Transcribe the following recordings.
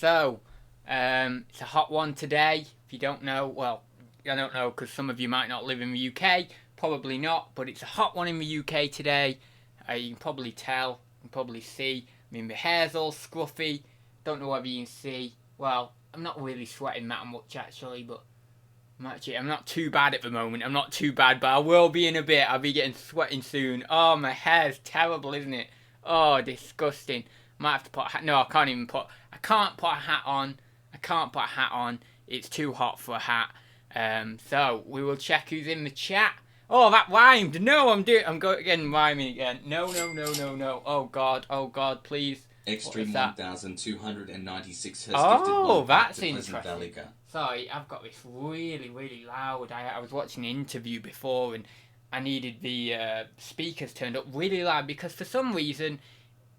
So, it's a hot one today. If you don't know, well, I don't know because some of you might not live in the UK. Probably not, but it's a hot one in the UK today. You can probably tell, you can probably see. I mean, my hair's all scruffy. Don't know whether you can see. Well, I'm not really sweating that much actually, but I'm not too bad at the moment. I'm not too bad, but I will be in a bit. I'll be getting sweating soon. Oh, my hair's terrible, isn't it? Oh, disgusting. Might have to put a hat. No, I can't put a hat on. I can't put a hat on. It's too hot for a hat. So we will check who's in the chat. Oh, that rhymed. No, I'm getting rhyming again. No. Oh God, please. Extreme 1296 has Oh, gifted one that's to Pleasant interesting. Valley Girl. Sorry, I've got this really loud. I was watching an interview before and I needed the speakers turned up really loud because for some reason,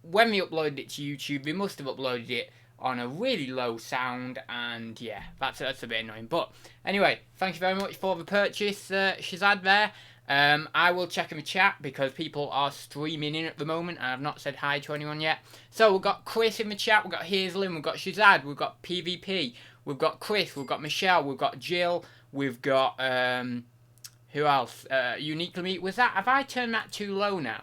when we uploaded it to YouTube, we must have uploaded it on a really low sound, and yeah, that's a bit annoying. But anyway, thank you very much for the purchase, Shazad there. I will check in the chat because people are streaming in at the moment and I've not said hi to anyone yet. So we've got Chris in the chat, we've got Hazelin, we've got Shazad, we've got PvP, we've got Chris, we've got Michelle, we've got Jill, we've got who else? Uniquely Me. Have I turned that too low now?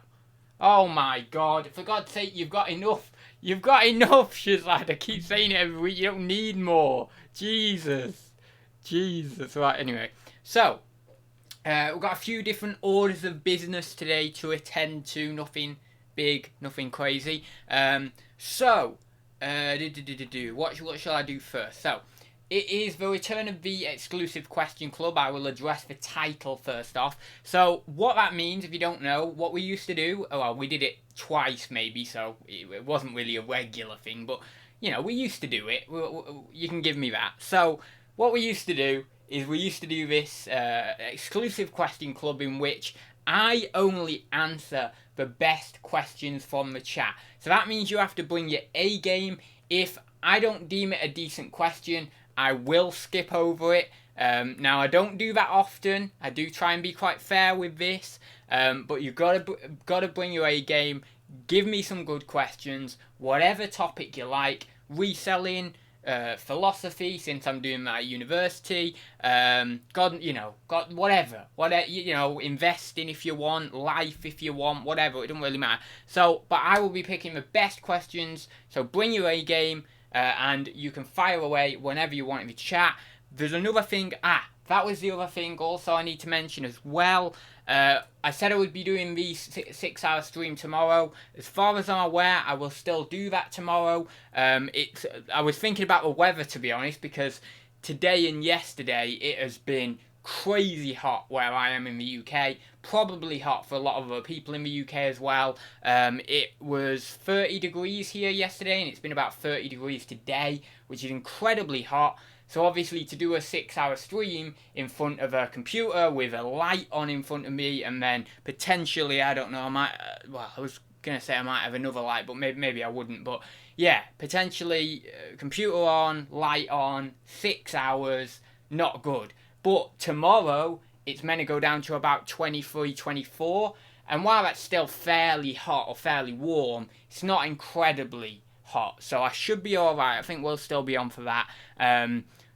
Oh my God, for God's sake, you've got enough. You've got enough, Shazad. I keep saying it every week. You don't need more. Jesus. Right, anyway. So, we've got a few different orders of business today to attend to. Nothing big, nothing crazy. What shall I do first? So, it is the return of the exclusive question club. I will address the title first off. So what that means, if you don't know, what we used to do, well, we did it twice maybe, so it wasn't really a regular thing, but, you know, we used to do it. You can give me that. So what we used to do is we used to do this exclusive question club in which I only answer the best questions from the chat. So that means you have to bring your A game. If I don't deem it a decent question, I will skip over it. Now, I don't do that often. I do try and be quite fair with this. But you've got to bring your A game. Give me some good questions. Whatever topic you like. Reselling, philosophy, since I'm doing that at university. Whatever. Investing if you want. Life if you want. Whatever. It doesn't really matter. So, but I will be picking the best questions. So bring your A game. And you can fire away whenever you want in the chat. There's another thing. That was the other thing also I need to mention as well. I said I would be doing the 6-hour stream tomorrow. As far as I'm aware, I will still do that tomorrow. I was thinking about the weather, to be honest, because today and yesterday it has been crazy hot where I am in the UK. Probably hot for a lot of other people in the UK as well. It was 30 degrees here yesterday and it's been about 30 degrees today, which is incredibly hot. So obviously to do a 6-hour stream in front of a computer with a light on in front of me and then potentially, I don't know, I was going to say I might have another light, but maybe I wouldn't. But yeah, potentially computer on, light on, 6 hours, not good. But tomorrow, it's meant to go down to about 23, 24. And while that's still fairly hot or fairly warm, it's not incredibly hot. So I should be alright. I think we'll still be on for that.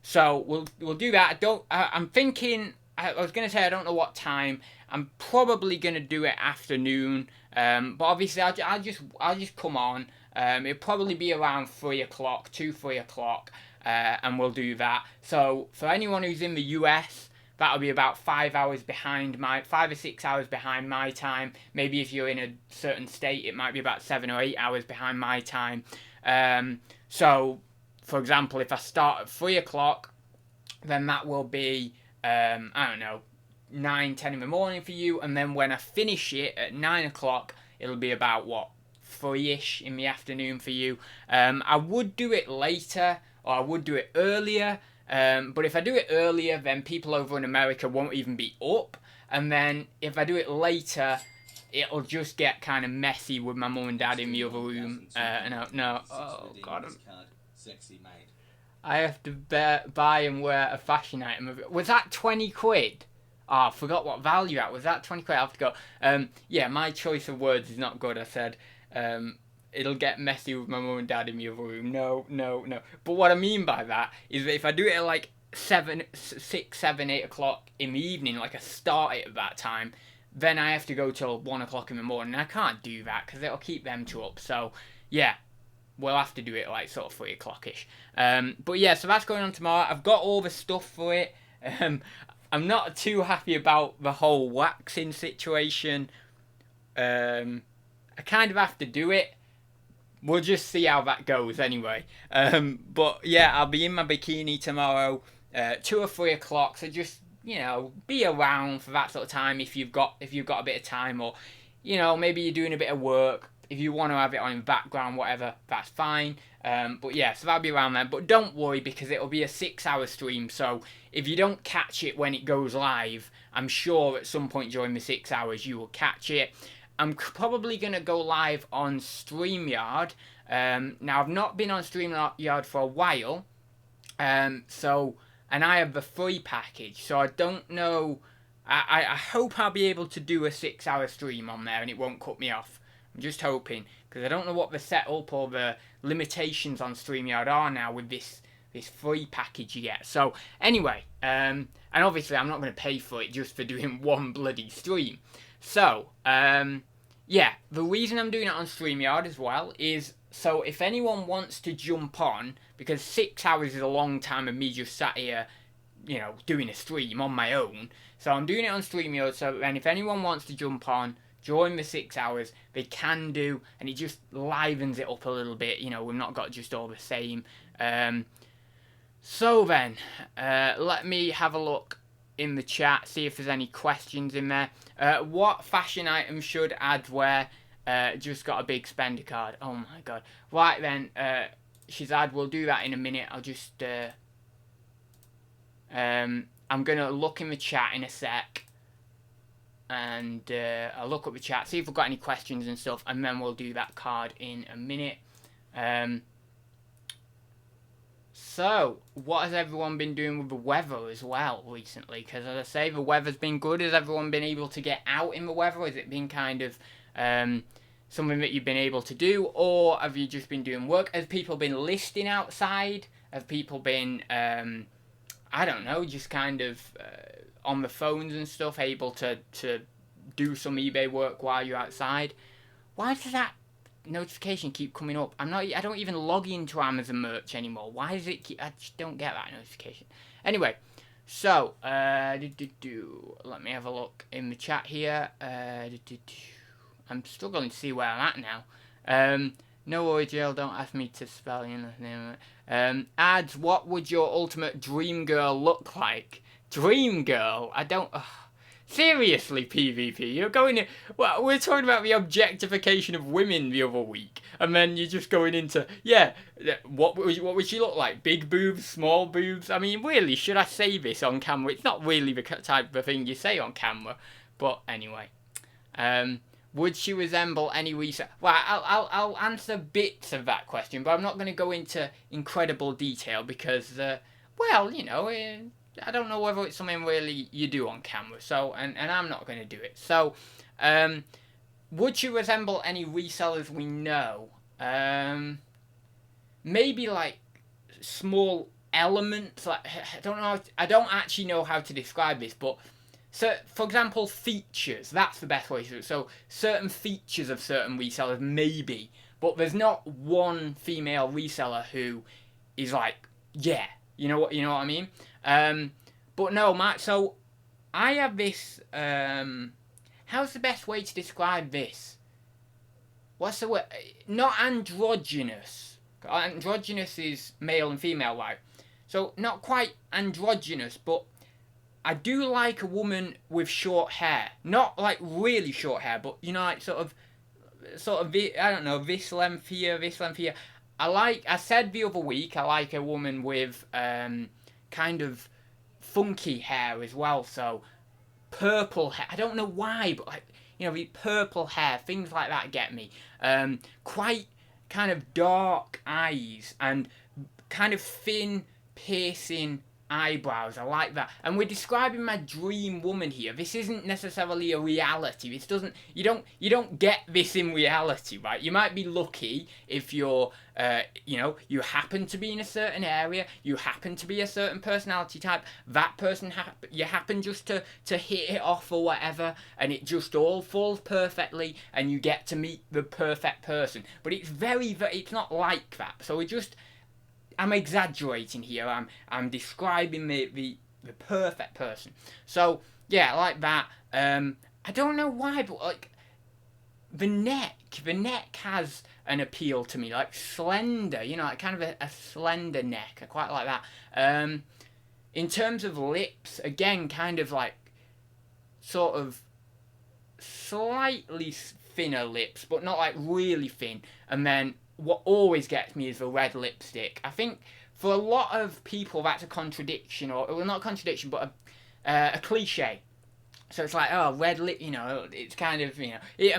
So we'll do that. I'm thinking, I was going to say I don't know what time. I'm probably going to do it afternoon. But obviously I'll just come on. It'll probably be around 3 o'clock, 3 o'clock. And we'll do that. So for anyone who's in the US, that'll be about 5 or 6 hours behind my time. Maybe if you're in a certain state, it might be about 7 or 8 hours behind my time. So, for example, if I start at 3 o'clock, then that will be, 9, 10 in the morning for you. And then when I finish it at 9 o'clock, it'll be about, 3-ish in the afternoon for you. I would do it later, or I would do it earlier, but if I do it earlier, then people over in America won't even be up, and then if I do it later, it'll just get kind of messy with my mum and dad in the other room. Oh God, I have to buy and wear a fashion item. Was that 20 quid? Oh, I forgot what value that was. That 20 quid? I have to go. Yeah, my choice of words is not good, I said. it'll get messy with my mum and dad in the other room. No. But what I mean by that is that if I do it at like 6, 7, 8 o'clock in the evening, like I start it at that time, then I have to go till 1 o'clock in the morning. I can't do that because it'll keep them two up. So yeah, we'll have to do it like sort of 3 o'clock-ish. But yeah, so that's going on tomorrow. I've got all the stuff for it. I'm not too happy about the whole waxing situation. I kind of have to do it. We'll just see how that goes anyway. But yeah, I'll be in my bikini tomorrow, 2 or 3 o'clock. So just, be around for that sort of time if you've got a bit of time, or, maybe you're doing a bit of work. If you want to have it on in the background, whatever, that's fine. But yeah, so that'll be around then. But don't worry, because it'll be a 6-hour stream. So if you don't catch it when it goes live, I'm sure at some point during the 6 hours you will catch it. I'm probably going to go live on StreamYard. Now, I've not been on StreamYard for a while. And I have the free package. So I don't know. I hope I'll be able to do a 6-hour stream on there and it won't cut me off. I'm just hoping, because I don't know what the setup or the limitations on StreamYard are now with this free package you get. So anyway, and obviously I'm not going to pay for it just for doing one bloody stream. So yeah, the reason I'm doing it on StreamYard as well is so if anyone wants to jump on, because 6 hours is a long time of me just sat here, doing a stream on my own. So I'm doing it on StreamYard. So then if anyone wants to jump on during the 6 hours, they can do, and it just livens it up a little bit. We've not got just all the same. So then, let me have a look in the chat, see if there's any questions in there. What fashion item should Adz wear? Just got a big spender card. Oh my god. Right then, Shazad, we'll do that in a minute. I'll just, I'm going to look in the chat in a sec. And I'll look up the chat, see if we've got any questions and stuff, and then we'll do that card in a minute. So, what has everyone been doing with the weather as well recently? Because as I say, the weather's been good. Has everyone been able to get out in the weather? Has it been kind of something that you've been able to do? Or have you just been doing work? Have people been listing outside? Have people been, I don't know, just kind of on the phones and stuff, able to do some eBay work while you're outside? Why does that notification keep coming up? I don't even log into Amazon merch anymore. Why does it keep, I just don't get that notification. Anyway, so let me have a look in the chat here. I'm struggling to see where I'm at now. No worry, Jill, don't ask me to spell anything. Adz, what would your ultimate dream girl look like? Dream girl? I don't... Seriously, PvP, you're going in... Well, we're talking about the objectification of women the other week, and then you're just going into... Yeah, what would she look like? Big boobs, small boobs? I mean, really, should I say this on camera? It's not really the type of thing you say on camera. But anyway. Would she resemble any research? Well, I'll answer bits of that question, but I'm not going to go into incredible detail because, well, I don't know whether it's something really you do on camera, so, and I'm not going to do it. So, would you resemble any resellers we know? Maybe like small elements, like, I don't actually know how to describe this, but, so, for example, features, that's the best way to do it. So, certain features of certain resellers, maybe, but there's not one female reseller who is like, yeah, you know what I mean? But no, Matt, so I have this, how's the best way to describe this? What's the word? Not androgynous. Androgynous is male and female, right? So, not quite androgynous, but I do like a woman with short hair. Not like really short hair, but, like sort of, I don't know, this length here, this length here. I said the other week, I like a woman with, kind of funky hair as well, so purple hair. I don't know why, but like, the purple hair, things like that get me. Quite kind of dark eyes and kind of thin, piercing eyebrows. I like that. And we're describing my dream woman here. This isn't necessarily a reality. This doesn't. You don't get this in reality, right? You might be lucky if you're, you happen to be in a certain area. You happen to be a certain personality type. That person, you happen just to hit it off or whatever, and it just all falls perfectly, and you get to meet the perfect person. But it's it's not like that. So I'm exaggerating here. I'm describing the perfect person. So yeah, like that. I don't know why, but like the neck has an appeal to me, like slender. Like kind of a slender neck. I quite like that. In terms of lips, again, kind of like sort of slightly thinner lips, but not like really thin. And then what always gets me is the red lipstick. I think for a lot of people that's a contradiction, or well, not a contradiction, but a cliche. So it's like, oh, red lip, it's kind of,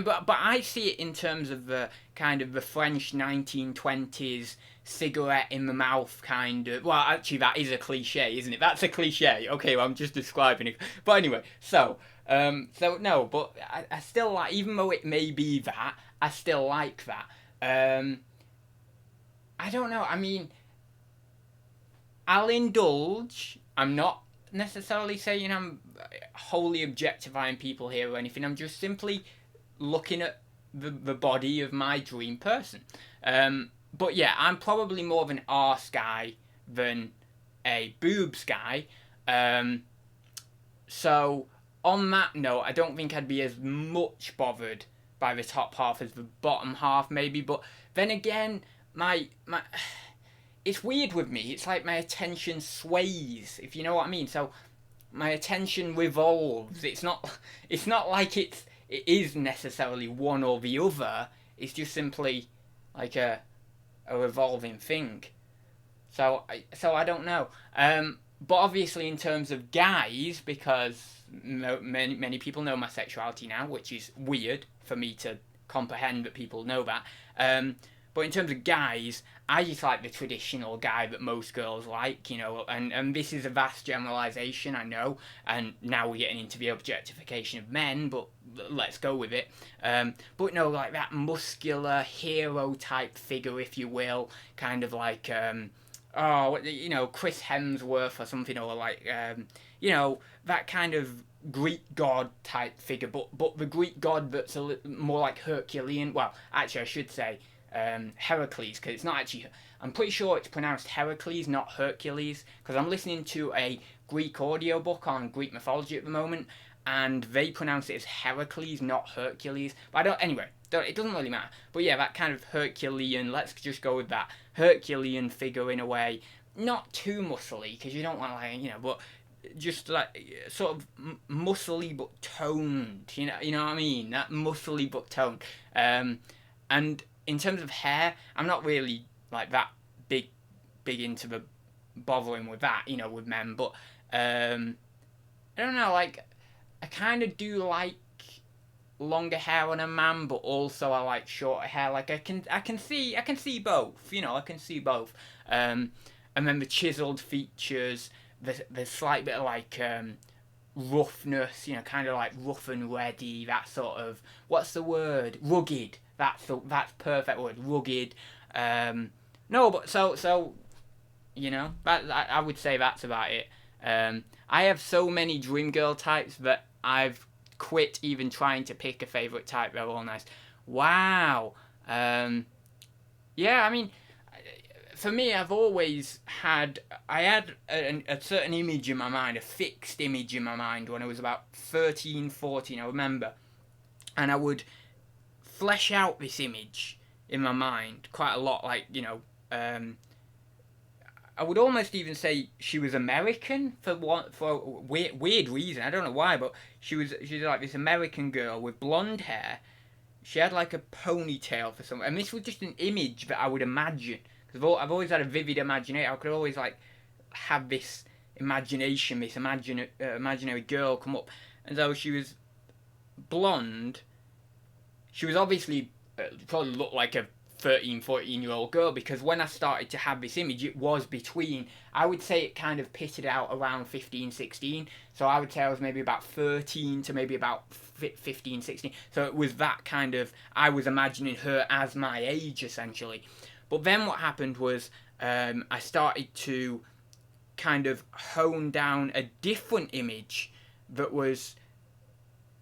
but I see it in terms of the kind of the French 1920s cigarette in the mouth kind of. Well, actually, that is a cliche, isn't it? That's a cliche. Okay, well, I'm just describing it. But anyway, so no, but I still like, even though it may be that, I still like that. I don't know. I mean, I'll indulge. I'm not necessarily saying I'm wholly objectifying people here or anything. I'm just simply looking at the body of my dream person. But yeah, I'm probably more of an arse guy than a boobs guy. So on that note, I don't think I'd be as much bothered by the top half as the bottom half, maybe. But then again, my it's weird with me. It's like my attention sways, if you know what I mean. So my attention revolves. It's not like it is necessarily one or the other. It's just simply like a revolving thing. So I don't know. But obviously in terms of guys, because many people know my sexuality now, which is weird for me to comprehend that people know that. But in terms of guys, I just like the traditional guy that most girls like, and this is a vast generalization, I know, and now we're getting into the objectification of men, but let's go with it. But no, like that muscular hero type figure, if you will, kind of like, Chris Hemsworth or something, or like, that kind of Greek god type figure, but the Greek god that's a little more like Herculean. Well, actually, I should say Heracles, because it's not actually. I'm pretty sure it's pronounced Heracles, not Hercules, because I'm listening to a Greek audiobook on Greek mythology at the moment, and they pronounce it as Heracles, not Hercules. But it doesn't really matter. But yeah, that kind of Herculean. Let's just go with that Herculean figure in a way. Not too muscly, because you don't want but just like sort of muscly but toned. You know what I mean? That muscly but toned. And in terms of hair, I'm not really like that big into the bothering with that, with men. But I don't know, like I kind of do like longer hair on a man, but also I like shorter hair. Like I can see both. I can see both. And then the chiseled features, the slight bit of like roughness, kind of like rough and ready. That sort of, what's the word? Rugged. That's perfect word. Rugged. No, but so that I would say that's about it. I have so many dream girl types that I've quit even trying to pick a favorite type. They're all nice. Wow. Yeah, I mean, for me, I had a certain image in my mind, a fixed image in my mind when I was about 13, 14, I remember. And I would flesh out this image in my mind quite a lot, like, I would almost even say she was American for a weird reason. I don't know why, but she's like this American girl with blonde hair. She had like a ponytail for some, and this was just an image that I would imagine, because I've always had a vivid imagination. I could always like have this imagination, this imaginary girl come up, and so she was blonde. She was obviously probably looked like a 13, 14-year-old girl, because when I started to have this image, it was between, I would say it kind of pitted out around 15, 16. So I would say I was maybe about 13 to maybe about 15, 16. So it was that kind of, I was imagining her as my age, essentially. But then what happened was I started to kind of hone down a different image that was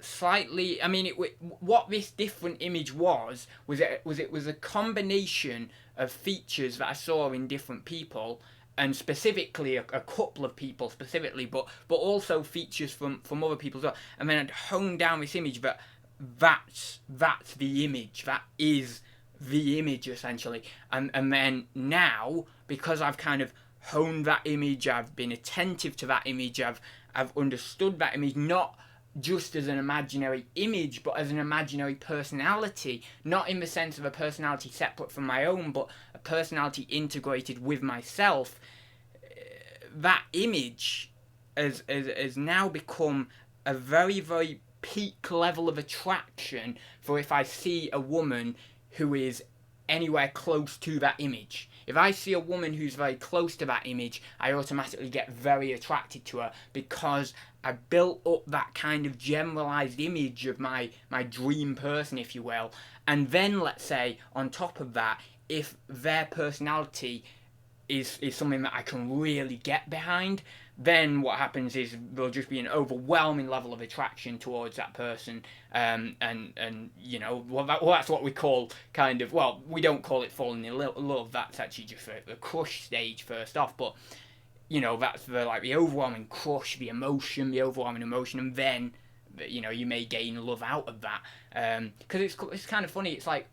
slightly, I mean, what this different image was a combination of features that I saw in different people, and specifically a couple of people specifically, but also features from other people as well. And then I'd honed down this image that's the image, that is the image essentially. And then now, because I've kind of honed that image, I've been attentive to that image, I've understood that image, not just as an imaginary image, but as an imaginary personality, not in the sense of a personality separate from my own, but a personality integrated with myself. That image has now become a very, very peak level of attraction for if I see a woman who is anywhere close to that image. If I see a woman who's very close to that image, I automatically get very attracted to her, because I built up that kind of generalized image of my dream person, if you will. And then, let's say, on top of that, if their personality is something that I can really get behind, then what happens is there'll just be an overwhelming level of attraction towards that person, and you know, that's what we call kind of, well, we don't call it falling in love, that's actually just the crush stage first off, but you know, that's the overwhelming crush, the overwhelming emotion, and then, you know, you may gain love out of that, because it's kind of funny, it's like,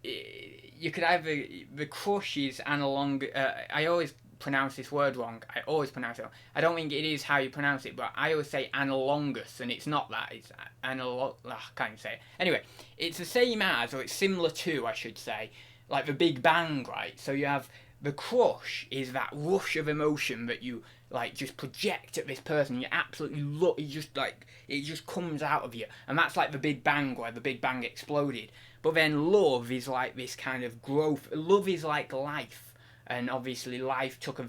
you could either, the crush is analog, I always pronounce this word wrong. I always pronounce it wrong. I don't think it is how you pronounce it, but I always say analogous, and it's not that. It's analog. I can't even say it. Anyway, it's the same as, or it's similar to, I should say, like the Big Bang, right? So you have the crush is that rush of emotion that you like just project at this person. You absolutely look. You just like it just comes out of you, and that's like the Big Bang, where the Big Bang exploded. But then love is like this kind of growth. Love is like life. And obviously life took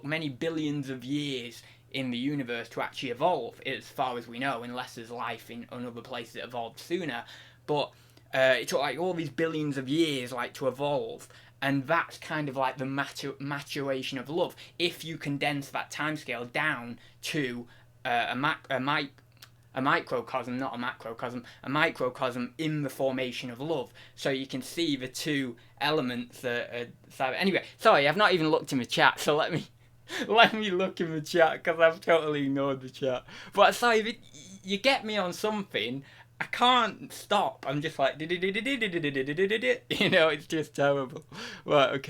many billions of years in the universe to actually evolve, as far as we know, unless there's life in other places that evolved sooner. But it took like all these billions of years like to evolve, and that's kind of like the maturation of love. If you condense that timescale down to a microcosm, not a macrocosm, a microcosm in the formation of love. So you can see the two elements. Anyway, sorry, I've not even looked in the chat, so let me look in the chat, because I've totally ignored the chat. But sorry, if you get me on something, I can't stop. I'm just like, you know, it's just terrible. Right,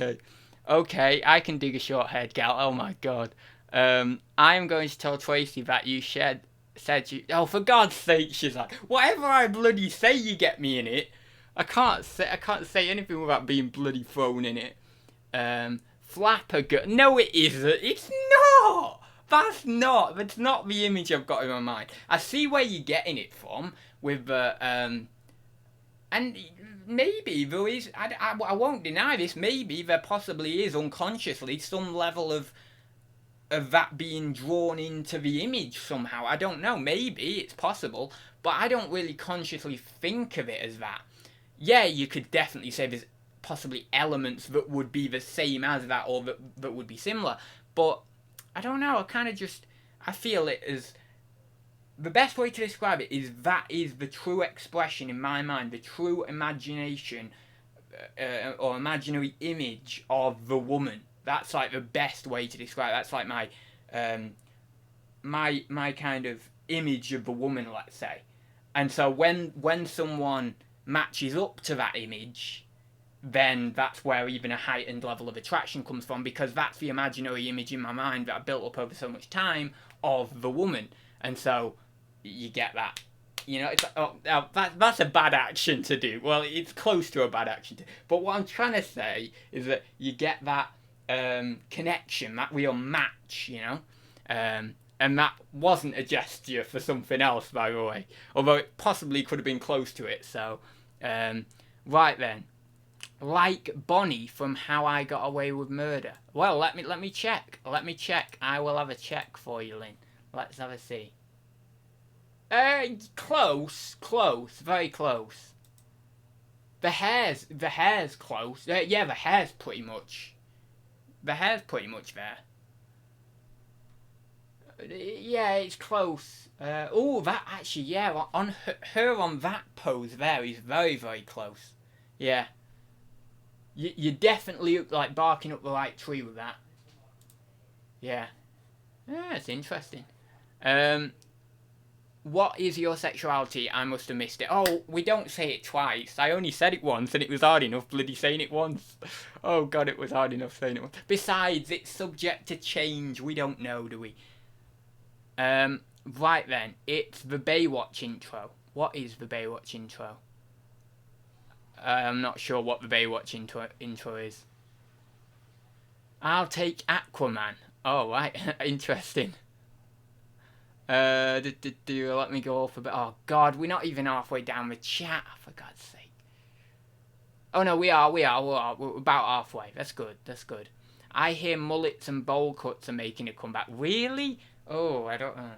okay, I can dig a short head, gal. Oh my god. I'm going to tell Tracy that you said you, oh, for God's sake, she's like, whatever I bloody say, you get me in it. I can't say anything without being bloody thrown in it. Flapper girl. No, it isn't. It's not. That's not the image I've got in my mind. I see where you're getting it from with the and maybe there is. I won't deny this. Maybe there possibly is unconsciously some level of that being drawn into the image somehow. I don't know, maybe it's possible, but I don't really consciously think of it as that. Yeah, you could definitely say there's possibly elements that would be the same as that, or that would be similar, but I don't know, I feel it as, the best way to describe it is that is the true expression in my mind, the true imagination or imaginary image of the woman. That's like the best way to describe it. That's like my my kind of image of the woman, let's say. And so when someone matches up to that image, then that's where even a heightened level of attraction comes from, because that's the imaginary image in my mind that I built up over so much time of the woman. And so you get that. You know, it's that's a bad action to do. Well, it's close to a bad action to do. But what I'm trying to say is that you get that connection, that real match, you know, and that wasn't a gesture for something else, by the way, although it possibly could have been close to it. So Right then. Like Bonnie from How I Got Away with Murder. Well, let me check. Let me check. I will have a check for you, Lynn. Let's have a see. Close, very close. The hair's close. Yeah, the hair's pretty much there. Yeah, it's close. That actually, yeah, on her on that pose there is very, very close. Yeah. You definitely like barking up the right tree with that. Yeah. Yeah, it's interesting. What is your sexuality? I must have missed it. Oh, we don't say it twice. I only said it once and it was hard enough bloody saying it once. Oh god, it was hard enough saying it once. Besides, it's subject to change. We don't know, do we? Right then. It's the Baywatch intro. What is the Baywatch intro? I'm not sure what the Baywatch intro is. I'll take Aquaman. Oh, right. Interesting. Let me go off a bit. Oh, God, we're not even halfway down the chat, for God's sake. Oh, no, we are. We're about halfway. That's good. I hear mullets and bowl cuts are making a comeback. Really? Oh, I don't know.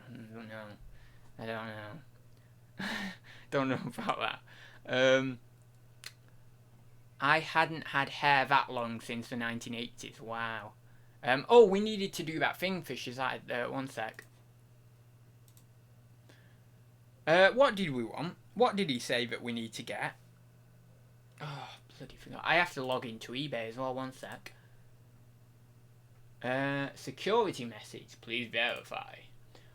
Don't know about that. I hadn't had hair that long since the 1980s. Wow. Oh, we needed to do that thing for Shazad. One sec. What did we want? What did he say that we need to get? Oh, bloody forgot. I have to log into eBay as well. One sec. Security message. Please verify.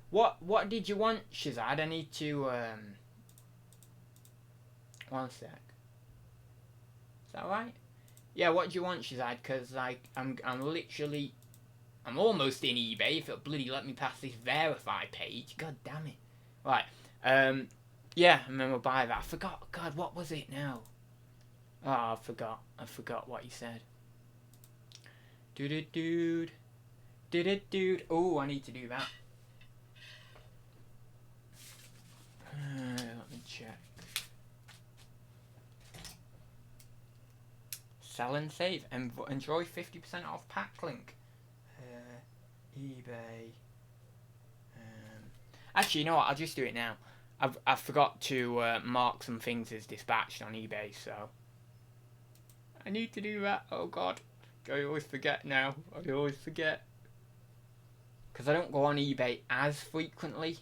What did you want, Shazad? I need to, one sec. Is that right? Yeah, what do you want, Shazad? Because, like, I'm almost in eBay if it'll bloody let me pass this verify page. God damn it. Right. Yeah, and then we'll buy that. I forgot. God, what was it now? Oh, I forgot what he said. Dude. Oh, I need to do that. Let me check. Sell and save. Enjoy 50% off pack link. eBay. Actually, you know what? I'll just do it now. I forgot to mark some things as dispatched on eBay, so I need to do that. Oh God, I always forget now. Because I don't go on eBay as frequently.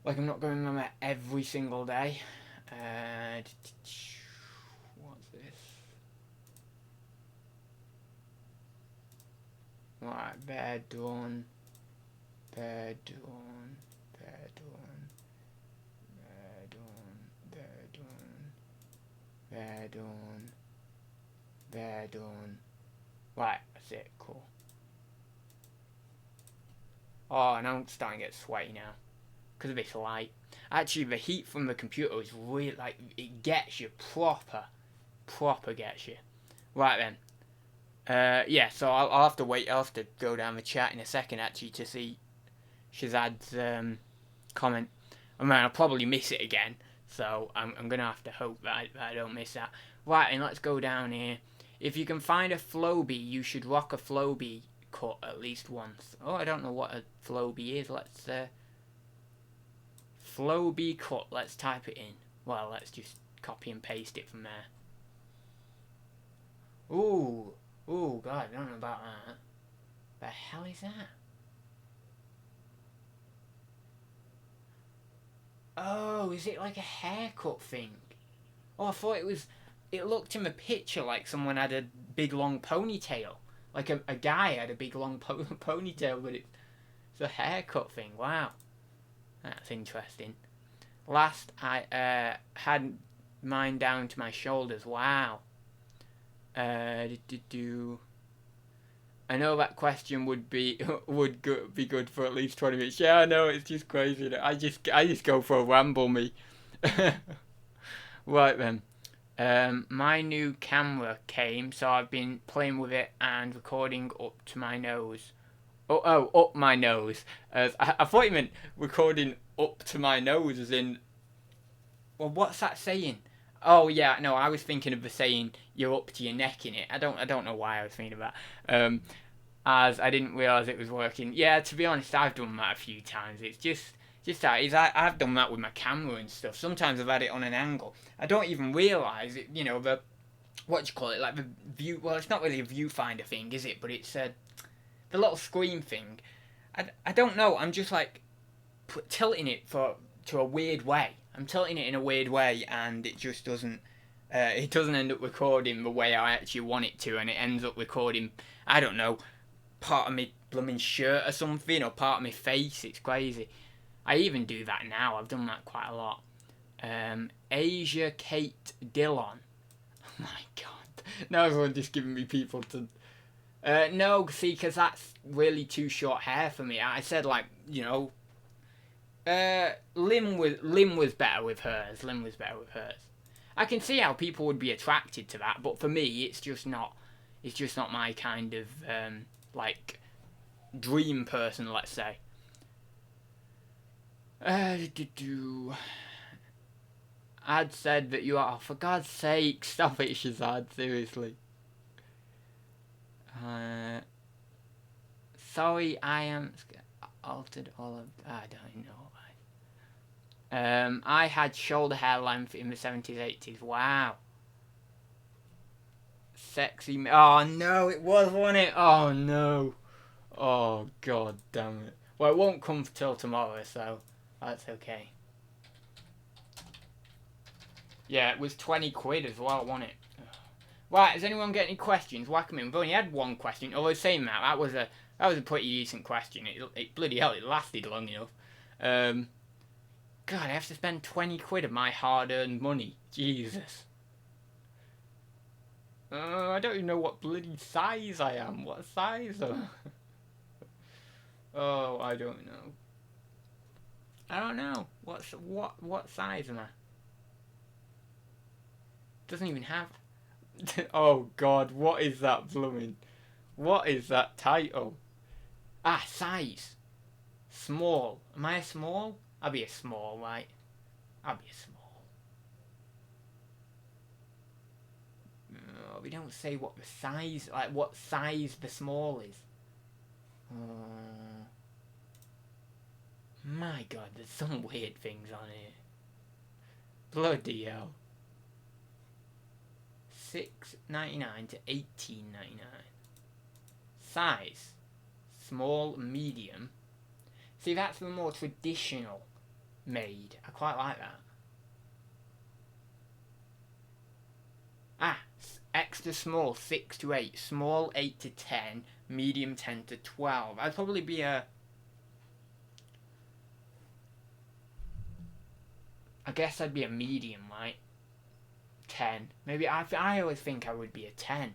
Like, I'm not going on there every single day. What's this? Right, bear done. Right, that's it, cool. Oh, and I'm starting to get sweaty now. Because of this light. Actually, the heat from the computer is really, like, it gets you proper gets you. Right then. Yeah, so I'll have to wait. I'll have to go down the chat in a second, actually, to see Shazad's comment. I mean, I'll probably miss it again. So I'm going to have to hope that I don't miss that. Right, and let's go down here. If you can find a Flowbee, you should rock a Flowbee cut at least once. Oh, I don't know what a Flowbee is. Let's Flowbee cut. Let's type it in. Well, let's just copy and paste it from there. Ooh, God, I don't know about that. The hell is that? Oh, is it like a haircut thing? Oh, I thought it was... It looked in the picture like someone had a big long ponytail. Like a guy had a big long ponytail, but it's a haircut thing. Wow. That's interesting. Last, I had mine down to my shoulders. Wow. I know that question would be good for at least 20 minutes. Yeah, I know, it's just crazy. I just go for a ramble, me. Right then. My new camera came, so I've been playing with it and recording up to my nose. Oh, up my nose. I thought you meant recording up to my nose, as in Well, what's that saying? Oh yeah, no, I was thinking of the saying "you're up to your neck in it." I don't know why I was thinking of that. As I didn't realise it was working. Yeah, to be honest, I've done that a few times. It's just that is I've done that with my camera and stuff. Sometimes I've had it on an angle. I don't even realise it. You know, the what do you call it? Like the view. Well, it's not really a viewfinder thing, is it? But it's the little screen thing. I don't know. I'm just like tilting it to a weird way. I'm tilting it in a weird way, and it just doesn't. It doesn't end up recording the way I actually want it to, and it ends up recording. I don't know, part of my blooming shirt or something, or part of my face. It's crazy. I even do that now. I've done that quite a lot. Asia Kate Dillon. Oh my god. Now everyone's just giving me people to. No, see, because that's really too short hair for me. I said, like, you know. Lim was better with hers. Lim was better with hers. I can see how people would be attracted to that, but for me, it's just not. It's just not my kind of like dream person. Let's say. Adz said that you are. For God's sake, stop it, Shazad. Seriously. Sorry, I am altered all of. I don't know. I had shoulder hair length in the 70s, 80s. Wow. Sexy. Oh no, it was, wasn't it? Oh no. Oh god damn it. Well, it won't come till tomorrow, so that's okay. Yeah, it was 20 quid as well, wasn't it? Right, has anyone got any questions? Whack them in. We've only had one question. Although saying that was a pretty decent question. It bloody hell, it lasted long enough. God, I have to spend 20 quid of my hard-earned money. Jesus. I don't even know what bloody size I am. What size? Oh, I don't know. I don't know. What size am I? Doesn't even have. Oh God, what is that blooming? What is that title? Ah, size. Small. Am I a small? I'll be a small, right? I'll be a small. Oh, we don't say what the size, like what size the small is. My God, there's some weird things on here. Bloody hell. $6.99 to $18.99. Size. Small, medium. See, that's the more traditional made. I quite like that. Ah, extra small, 6 to 8. Small, 8 to 10. Medium, 10 to 12. I'd probably be a... I guess I'd be a medium, right? 10. Maybe I always think I would be a 10.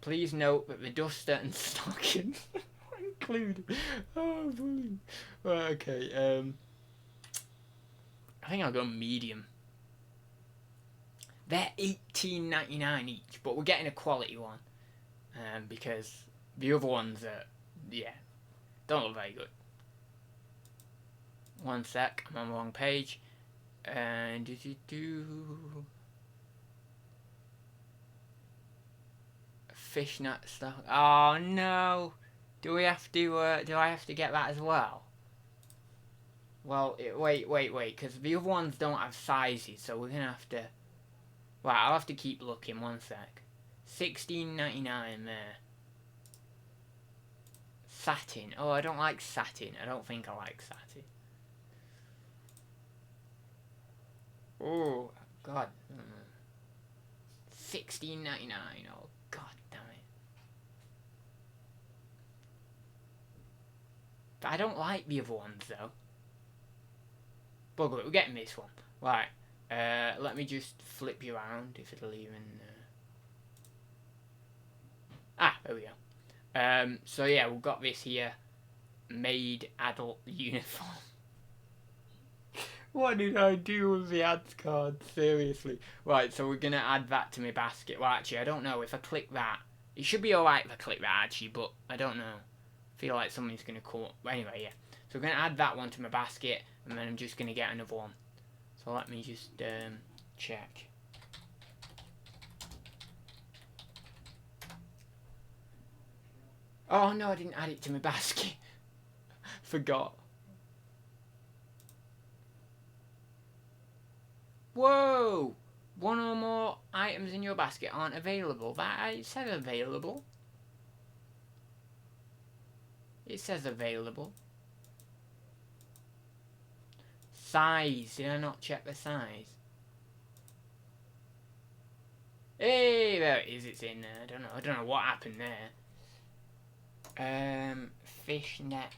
Please note that the duster and stockings are included. Oh, brilliant. Right, okay. I think I'll go medium. They're $18.99 each, but we're getting a quality one. Because the other ones are, yeah, don't look very good. One sec, I'm on the wrong page. And fishnet stuff. Oh no! Do I have to get that as well? Well, wait, because the other ones don't have sizes, so we're gonna have to. Right, I'll have to keep looking. One sec. $16.99 there. Satin. Oh, I don't like satin. I don't think I like satin. Oh God. $16.99. Oh God damn it. But I don't like the other ones though. But we're getting this one. Right. Let me just flip you around if it'll even. There we go. So yeah, we've got this here. Maid adult uniform. What did I do with the ads card? Seriously. Right, so we're going to add that to my basket. Well, actually, I don't know. If I click that, it should be alright if I click that, actually, but I don't know. I feel like something's going to come up. Anyway, yeah. So we're going to add that one to my basket, and then I'm just going to get another one. So let me just check. Oh no, I didn't add it to my basket. Forgot. Whoa! One or more items in your basket aren't available. It says available. It says available. Size. Did I not check the size? Hey, there it is. It's in there. I don't know what happened there. Fishnet.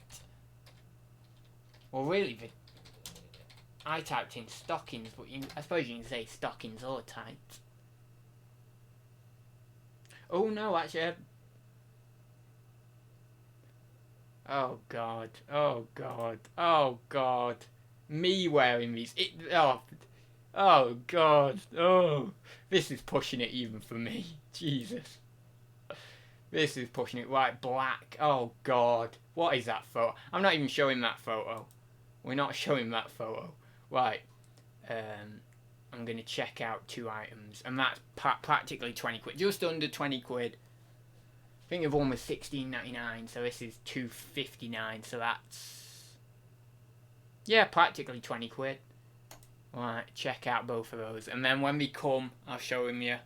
Well, really, I typed in stockings, but I suppose you can say stockings or tights. Oh no, actually. Oh god. Oh god. Oh god. Me wearing these. Oh god. Oh. This is pushing it even for me. Jesus. This is pushing it. Right, black. Oh god. What is that photo? I'm not even showing that photo. We're not showing that photo. Right. I'm going to check out 2 items. And that's practically 20 quid. Just under 20 quid. I think the one was $16.99. So this is $2.59. So that's... yeah, practically 20 quid. Right, check out both of those. And then when we come, I'll show them you.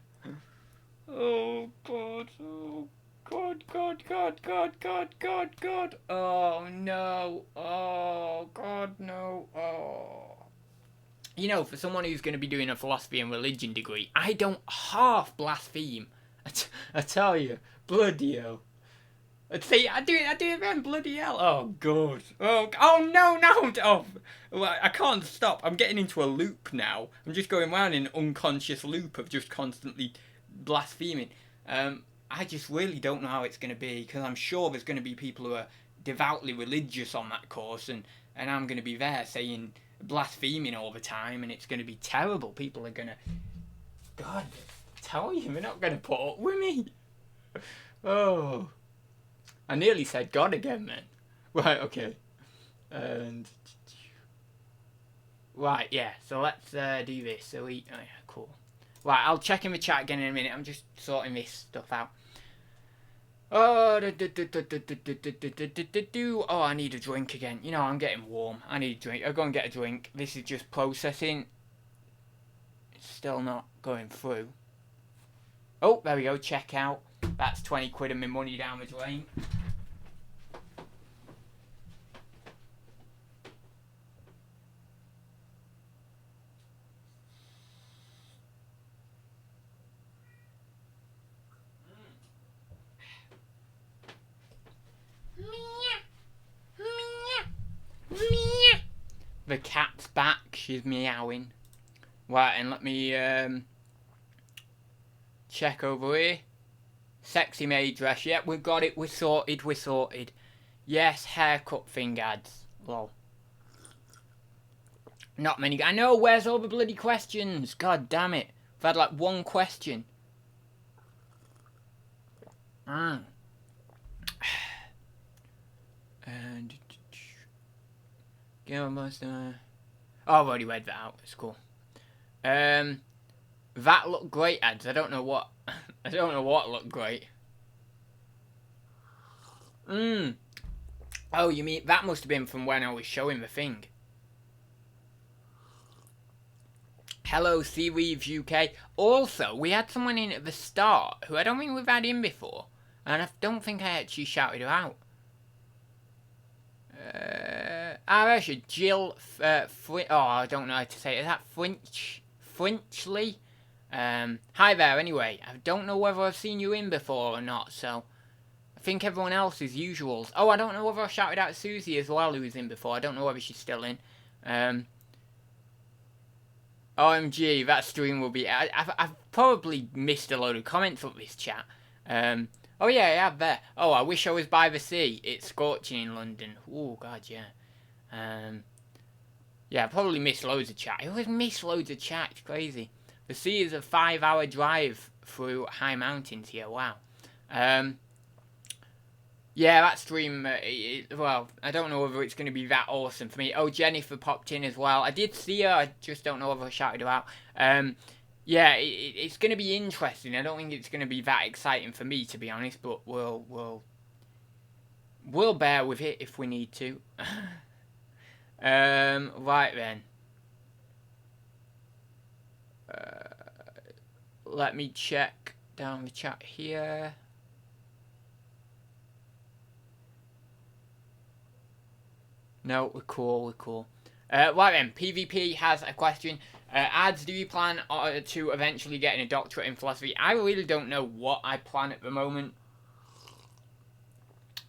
Oh, God. Oh, God, God, God, God, God, God, God. Oh, no. Oh, God, no. Oh. You know, for someone who's going to be doing a philosophy and religion degree, I don't half blaspheme. I tell you. Bloody hell. See, I do it then, bloody hell. Oh, God. Oh no. Oh, well, I can't stop. I'm getting into a loop now. I'm just going around in an unconscious loop of just constantly blaspheming. I just really don't know how it's going to be, because I'm sure there's going to be people who are devoutly religious on that course, and I'm going to be there saying blaspheming all the time, and it's going to be terrible. People are going to... God, I tell you, they're not going to put up with me. Oh... I nearly said God again, man. Right, okay. And... right, yeah. So let's do this. So oh yeah, cool. Right, I'll check in the chat again in a minute. I'm just sorting this stuff out. Oh, oh, I need a drink again. You know, I'm getting warm. I need a drink. I'll go and get a drink. This is just processing. It's still not going through. Oh, there we go. Check out. That's 20 quid of my money down the drain. The cat's back. She's meowing. Right, and let me check over here. Sexy maid dress. Yep, we've got it. We're sorted. Yes, haircut thing ads. Lol. Not many. I know, where's all the bloody questions? God damn it. I've had like one question. And oh, I've already read that out. It's cool. That looked great, ads. I don't know what. I don't know what looked great. Oh, you mean that must have been from when I was showing the thing. Hello, Seaweaves UK. Also, we had someone in at the start who I don't think we've had in before, and I don't think I actually shouted her out. Actually, Jill. Oh, I don't know how to say it. Is that Frenchly? Hi there. Anyway, I don't know whether I've seen you in before or not, so I think everyone else is usuals. Oh, I don't know whether I shouted out Susie as well, who was in before. I don't know whether she's still in. OMG, that stream will be... I've probably missed a load of comments up this chat. Oh yeah, I have there. Oh, I wish I was by the sea. It's scorching in London. Oh, God, yeah. Yeah, I probably missed loads of chat. I always miss loads of chat. It's crazy. The sea is a 5-hour drive through high mountains here. Wow. Yeah, that stream, well, I don't know whether it's going to be that awesome for me. Oh, Jennifer popped in as well. I did see her, I just don't know whether I shouted her out. Yeah, it's going to be interesting. I don't think it's going to be that exciting for me, to be honest, but we'll bear with it if we need to. Right then. Let me check down the chat here. No, we're cool. Right then, PvP has a question. Adz, do you plan to eventually get a doctorate in philosophy? I really don't know what I plan at the moment.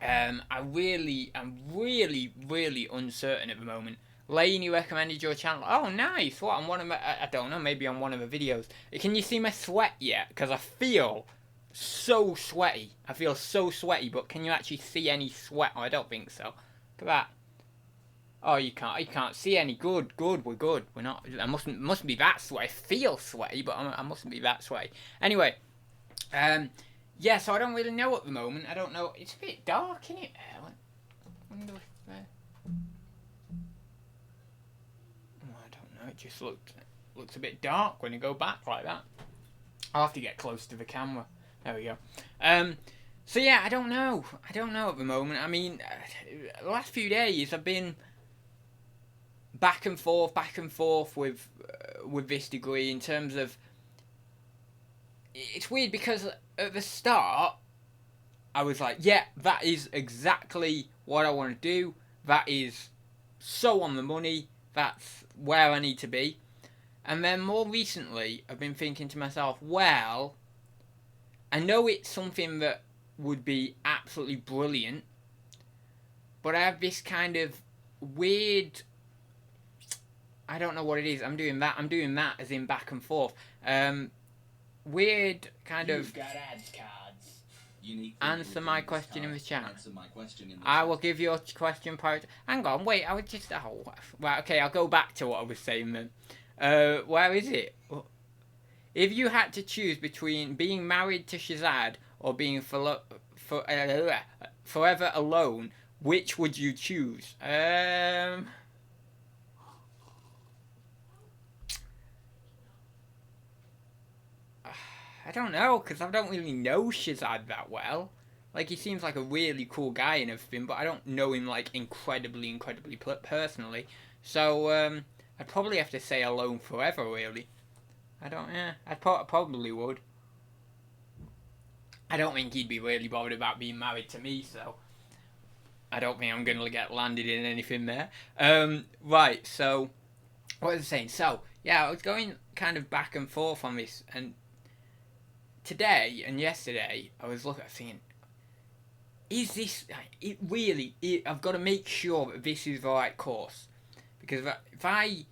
I'm really uncertain at the moment. Lane, you recommended your channel. Oh, nice. What, on one of my, I don't know, maybe on one of the videos. Can you see my sweat yet? Because I feel so sweaty. I feel so sweaty, but can you actually see any sweat? Oh, I don't think so. Look at that. Oh, you can't see any. Good, we're good. We're not, I mustn't be that sweaty. I feel sweaty, but I mustn't be that sweaty. Anyway, yeah, so I don't really know at the moment. I don't know. It's a bit dark, isn't it? I wonder if, I don't know. It just looks a bit dark when you go back like that. I'll have to get close to the camera. There we go. So yeah, I don't know. I don't know at the moment. I mean, the last few days I've been back and forth with this degree in terms of. It's weird because at the start I was like, yeah, that is exactly what I want to do. That is so on the money. That's where I need to be. And then more recently, I've been thinking to myself, well, I know it's something that would be absolutely brilliant, but I have this kind of weird, I don't know what it is. I'm doing that as in back and forth. Weird kind You've of. got ads cards. Answer my question in the chat. Answer my question in the I chat. will give your question priority. Hang on, wait. I would just. Oh, right. Okay, I'll go back to what I was saying then. Where is it? If you had to choose between being married to Shazad or being forever alone, which would you choose? I don't know, because I don't really know Shazad that well. Like, he seems like a really cool guy and everything, but I don't know him, like, incredibly personally. So, I'd probably have to say alone forever, really. I probably would. I don't think he'd be really bothered about being married to me, so I don't think I'm going to get landed in anything there. Right, so, what was I saying? So, yeah, I was going kind of back and forth on this, and today and yesterday, I was thinking, is this, I've got to make sure that this is the right course. Because if I'm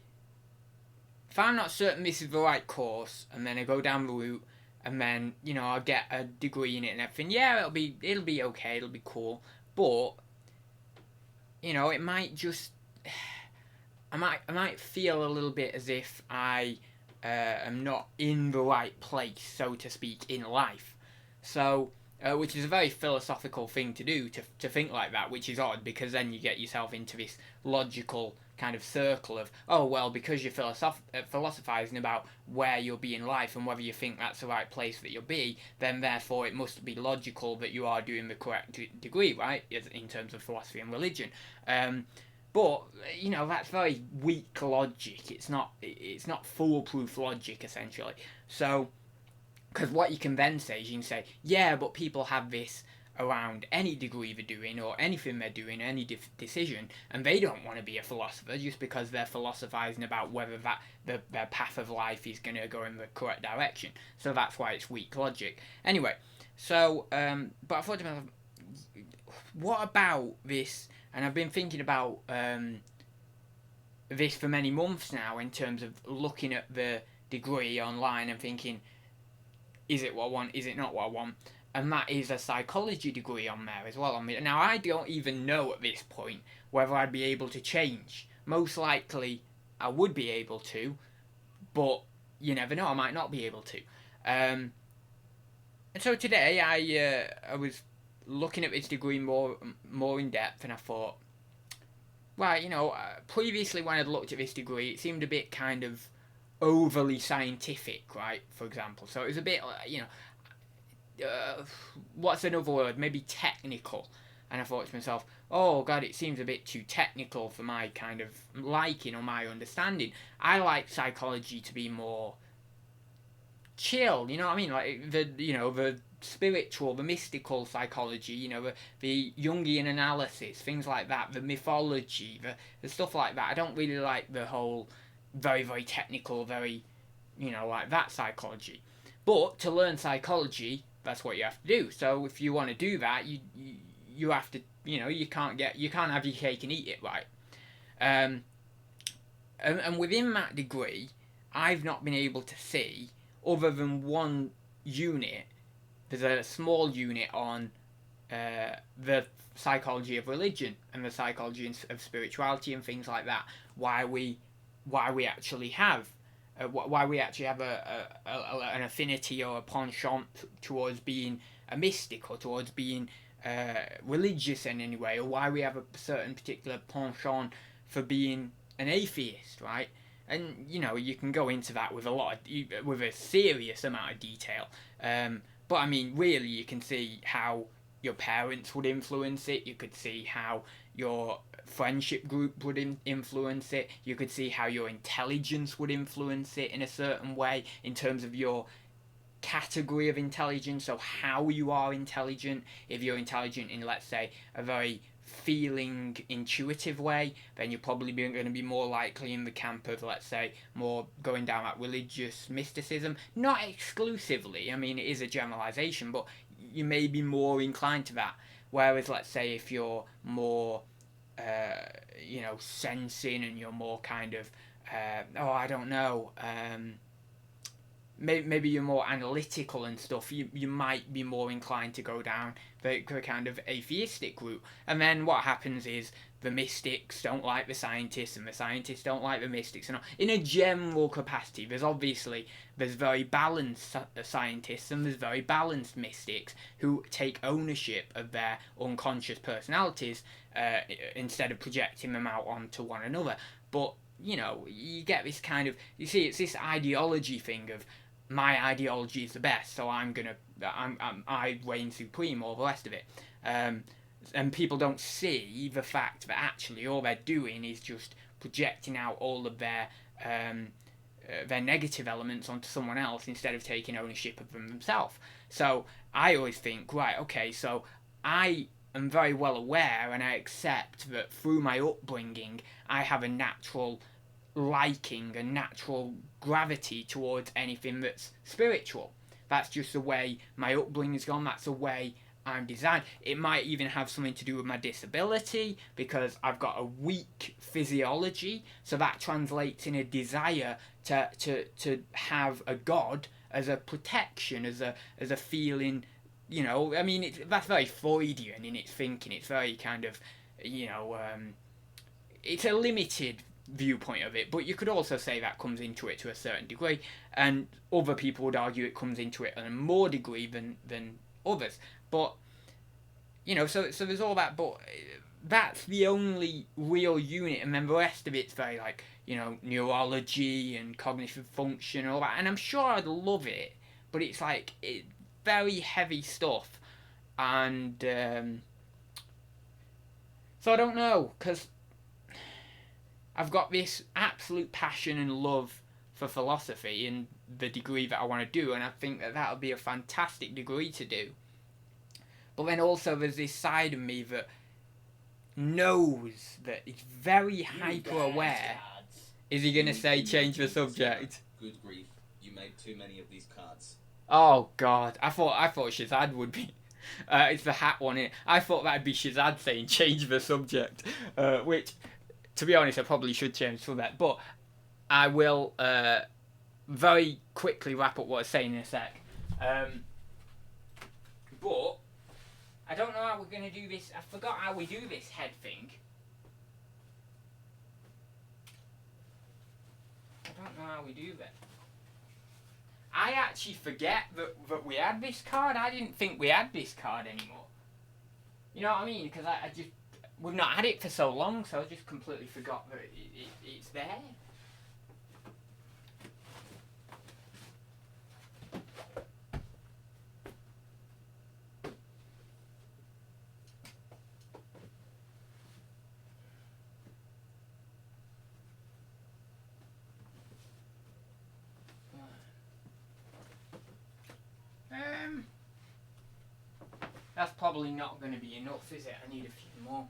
not certain this is the right course, and then I go down the route, and then, I'll get a degree in it and everything, yeah, it'll be okay, it'll be cool, but, it might just, I might feel a little bit as if I am not in the right place, so to speak, in life. So, which is a very philosophical thing to do, to think like that, which is odd, because then you get yourself into this logical kind of circle of, oh, well, because you're philosophizing about where you'll be in life and whether you think that's the right place that you'll be, then therefore it must be logical that you are doing the correct degree, right, in terms of philosophy and religion. But, that's very weak logic. It's not foolproof logic, essentially. So, because what you can then say is you can say, yeah, but people have this around any degree they're doing or anything they're doing, any decision, and they don't want to be a philosopher just because they're philosophizing about whether their path of life is going to go in the correct direction. So that's why it's weak logic. Anyway, so, but I thought to myself, what about this? And I've been thinking about this for many months now in terms of looking at the degree online and thinking, is it what I want? Is it not what I want? And that is a psychology degree on there as well. Now, I don't even know at this point whether I'd be able to change. Most likely, I would be able to, but you never know, I might not be able to. And so today, I was looking at this degree more in depth, and I thought, well, previously when I'd looked at this degree, it seemed a bit kind of overly scientific, right? For example, so it was a bit, what's another word? Maybe technical. And I thought to myself, oh god, it seems a bit too technical for my kind of liking or my understanding. I like psychology to be more chill, you know what I mean? Like the spiritual, the mystical psychology, the Jungian analysis, things like that, the mythology, the stuff like that. I don't really like the whole very, very technical, very, like that psychology. But to learn psychology, that's what you have to do. So if you want to do that, you have to, you can't have your cake and eat it, right? And within that degree, I've not been able to see, other than one unit, there's a small unit on the psychology of religion and the psychology of spirituality and things like that. Why we actually have an affinity or a penchant towards being a mystic or towards being religious in any way, or why we have a certain particular penchant for being an atheist, right? And you can go into that with with a serious amount of detail. But I mean, really, you can see how your parents would influence it. You could see how your friendship group would influence it. You could see how your intelligence would influence it in a certain way in terms of your category of intelligence. So how you are intelligent. If you're intelligent in, let's say, a very feeling intuitive way, then you're probably going to be more likely in the camp of, let's say, more going down that religious mysticism. Not exclusively, I mean, it is a generalization, but you may be more inclined to that. Whereas, let's say, if you're more sensing, and you're more kind of I don't know, maybe you're more analytical and stuff, you might be more inclined to go down the kind of atheistic route. And then what happens is the mystics don't like the scientists, and the scientists don't like the mystics. And in a general capacity, there's very balanced scientists and there's very balanced mystics who take ownership of their unconscious personalities instead of projecting them out onto one another. But you get this kind of, it's this ideology thing of, my ideology is the best, so I reign supreme, all the rest of it. And people don't see the fact that actually all they're doing is just projecting out all of their negative elements onto someone else instead of taking ownership of them themselves. So I always think, right, okay, so I am very well aware and I accept that through my upbringing I have a natural liking and natural gravity towards anything that's spiritual. That's just the way my upbringing has gone. That's the way I'm designed. It might even have something to do with my disability, because I've got a weak physiology, so that translates in a desire to have a God as a protection, as a feeling. I mean, that's very Freudian in its thinking. It's very kind of, it's a limited viewpoint of it, but you could also say that comes into it to a certain degree, and other people would argue it comes into it on a more degree than others. But so there's all that, but that's the only real unit, and then the rest of it's very like neurology and cognitive function and all that, and I'm sure I'd love it, but it's like very heavy stuff, and so I don't know, because I've got this absolute passion and love for philosophy in the degree that I want to do, and I think that would be a fantastic degree to do. But then also there's this side of me that knows that it's very hyper aware. Is he going to say change the subject? Good grief, you made too many of these cards. Oh god, I thought Shazad would be. It's the hat one. I thought that'd be Shazad saying change the subject, which, to be honest, I probably should change for that. But I will very quickly wrap up what I was saying in a sec. But I don't know how we're going to do this. I forgot how we do this head thing. I don't know how we do that. I actually forget that we had this card. I didn't think we had this card anymore. You know what I mean? Because I just, we've not had it for so long, so I just completely forgot that it's there. That's probably not going to be enough, is it? I need a few more.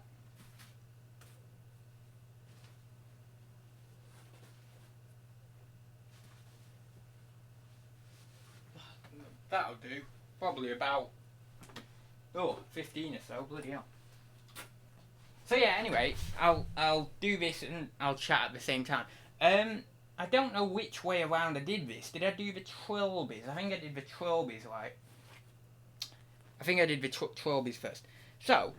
That'll do. Probably about 15 or so. Bloody hell. So yeah. Anyway, I'll do this and I'll chat at the same time. I don't know which way around I did this. Did I do the trilbies? I think I did the trilbies right. I think I did the trilbies first. So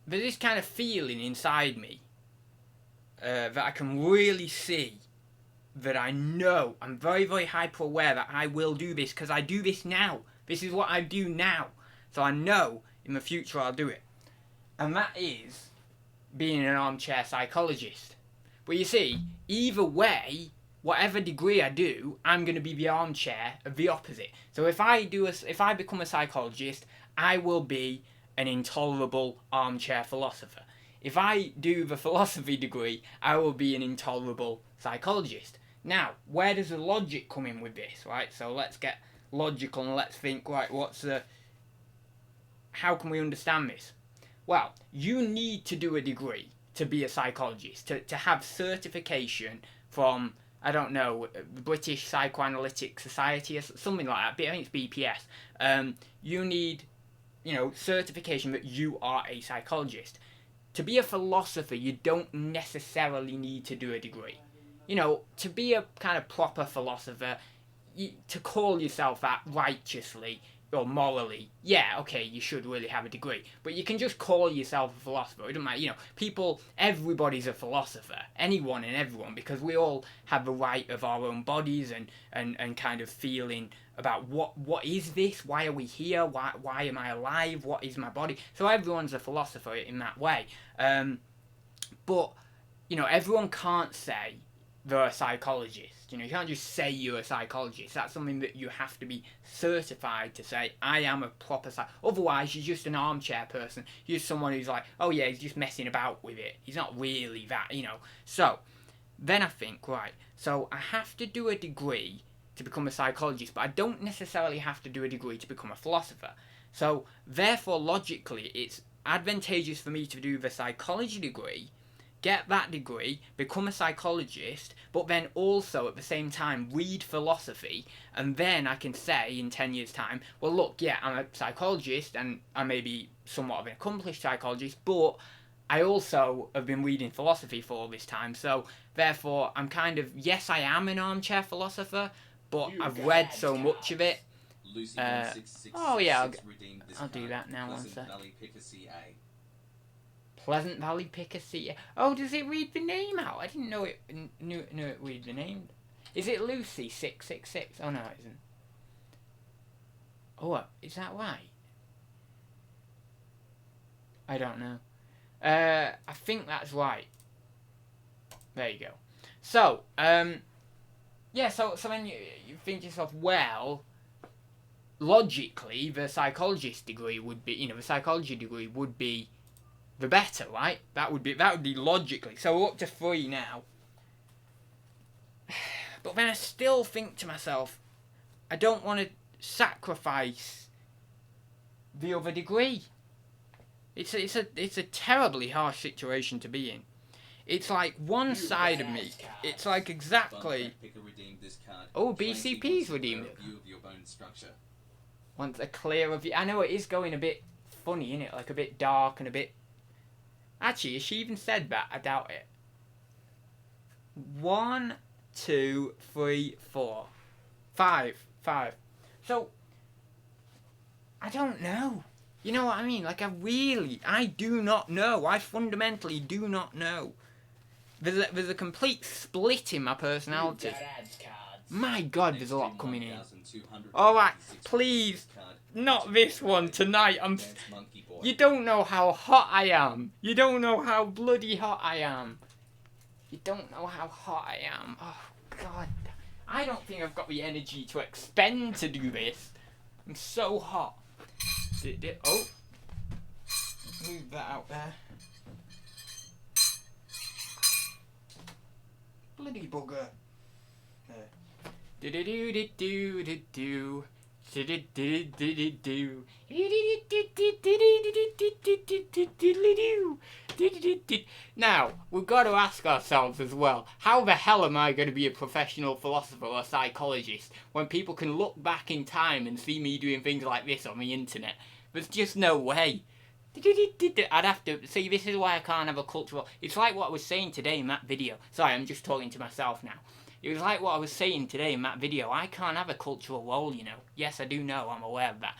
there's this kind of feeling inside me that I can really see. That I know, I'm very, very hyper aware that I will do this because I do this now. This is what I do now. So I know in the future I'll do it. And that is being an armchair psychologist. But you see, either way, whatever degree I do, I'm going to be the armchair of the opposite. So if I become a psychologist, I will be an intolerable armchair philosopher. If I do the philosophy degree, I will be an intolerable psychologist. Now, where does the logic come in with this, right? So let's get logical and let's think, right, how can we understand this? Well, you need to do a degree to be a psychologist, to have certification from, I don't know, British Psychoanalytic Society or something like that. I think it's BPS. You need, certification that you are a psychologist. To be a philosopher, you don't necessarily need to do a degree. To be a kind of proper philosopher, to call yourself that righteously or morally, yeah, okay, you should really have a degree. But you can just call yourself a philosopher. It doesn't matter, everybody's a philosopher. Anyone and everyone, because we all have the right of our own bodies and kind of feeling about what is this? Why are we here? Why am I alive? What is my body? So everyone's a philosopher in that way. But, everyone can't say they're a psychologist. You can't just say you're a psychologist. That's something that you have to be certified to say, I am a proper psychologist. Otherwise, you're just an armchair person. You're just someone who's like, oh yeah, he's just messing about with it. He's not really that, So, then I think, right, so I have to do a degree to become a psychologist, but I don't necessarily have to do a degree to become a philosopher. So, therefore, logically, it's advantageous for me to do the psychology degree, get that degree, become a psychologist, but then also at the same time read philosophy, and then I can say in 10 years' time, well look, yeah, I'm a psychologist, and I may be somewhat of an accomplished psychologist, but I also have been reading philosophy for all this time, so therefore I'm kind of, yes, I am an armchair philosopher, but I've read so much of it. Oh yeah, I'll do that now. One sec. Pleasant Valley Picasso. Oh, does it read the name out? I didn't know it knew it read the name. Is it Lucy 666? Oh no, it isn't. Oh, is that right? I don't know. I think that's right. There you go. So, yeah. So then you think to yourself, well, logically, the psychologist degree would be, the psychology degree would be the better, right? That would be logically. So we're up to 3 now. But then I still think to myself, I don't want to sacrifice the other degree. It's a terribly harsh situation to be in. It's like one side of me. It's like exactly. Oh, BCP's redeemed it. Wants a clearer view. I know it is going a bit funny, isn't it? Like a bit dark and a bit. Actually, has she even said that? I doubt it. 1, 2, 3, 4, 5. So, I don't know. You know what I mean? Like, I do not know. I fundamentally do not know. There's a complete split in my personality. My God, there's a lot coming in. Alright, please, not this one tonight. You don't know how hot I am. You don't know how bloody hot I am. You don't know how hot I am. Oh, God. I don't think I've got the energy to expend to do this. I'm so hot. Oh. Move that out there. Bloody bugger. Now, we've got to ask ourselves as well, how the hell am I going to be a professional philosopher or psychologist when people can look back in time and see me doing things like this on the internet? There's just no way. I'd have to see. This is why I can't have a cultural. It's like what I was saying today in that video. Sorry, I'm just talking to myself now. It was like what I was saying today in that video. I can't have a cultural role, you know. Yes, I do know. I'm aware of that.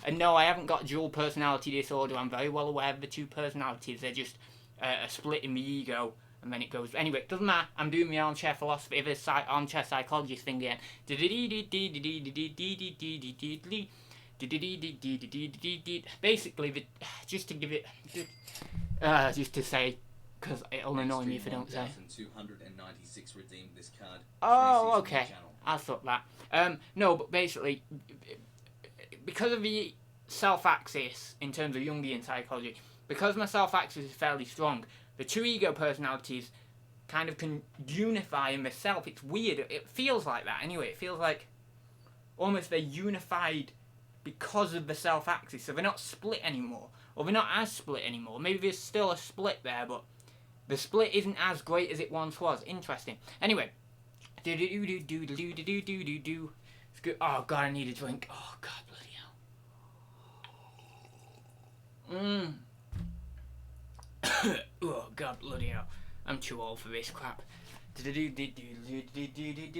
And no, I haven't got dual personality disorder. I'm very well aware of the two personalities. They're just a split in the ego. And then it goes. Anyway, it doesn't matter. I'm doing my armchair philosophy, the armchair psychologist thing again. Basically, just to give it, just to say, because it'll annoy me if I don't say. 296 redeemed this card. Oh, okay. I'll stop that. No, but basically, because of the self-axis in terms of Jungian psychology, because my self-axis is fairly strong, the two ego personalities kind of can unify in the self. It's weird. It feels like that anyway. It feels like almost they're unified because of the self-axis. So they're not split anymore. Or they're not as split anymore. Maybe there's still a split there, but the split isn't as great as it once was. Interesting. Anyway. It's good. Oh, God, I need a drink. Oh, God, bloody hell. Oh, God, bloody hell. I'm too old for this crap.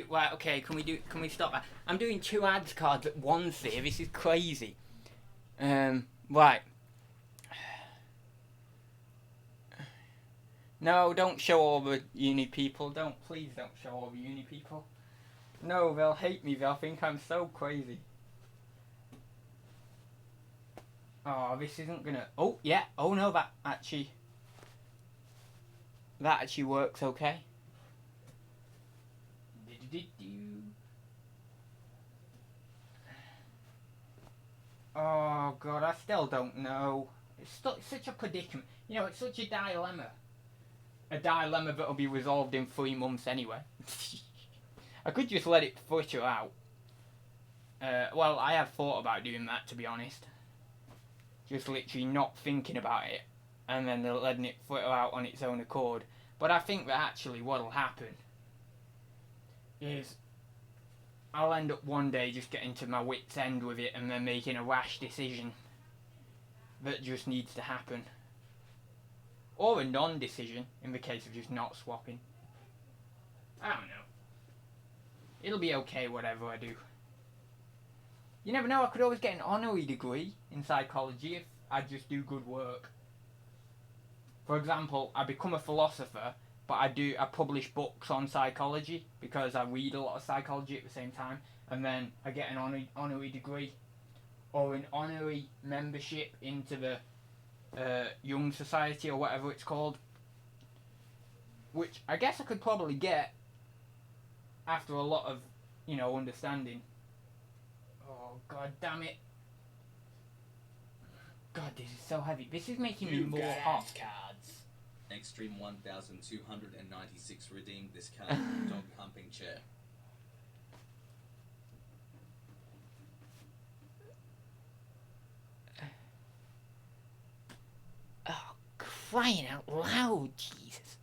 Right, okay, can we stop that? I'm doing 2 ads cards at once here. This is crazy. Right. No, don't show all the uni people. Please don't show all the uni people. No, they'll hate me. They'll think I'm so crazy. Oh, this isn't gonna. Oh, yeah. Oh no, that actually works okay. Oh God, I still don't know. It's such a predicament. You know, it's such a dilemma. A dilemma that'll be resolved in 3 months anyway. I could just let it fritter out. Well, I have thought about doing that, to be honest. Just literally not thinking about it, and then letting it fritter out on its own accord. But I think that actually what'll happen is I'll end up one day just getting to my wit's end with it and then making a rash decision that just needs to happen. Or a non-decision, in the case of just not swapping. I don't know. It'll be okay whatever I do. You never know, I could always get an honorary degree in psychology if I just do good work. For example, I become a philosopher, but I publish books on psychology because I read a lot of psychology at the same time, and then I get an honorary degree or an honorary membership into the Young Society or whatever it's called, which I guess I could probably get after a lot of, understanding. Oh, God damn it. God, this is so heavy. This is making me more hot. Cards. Extreme 1296 redeemed this card. Dog humping chair. Oh, crying out loud, Jesus.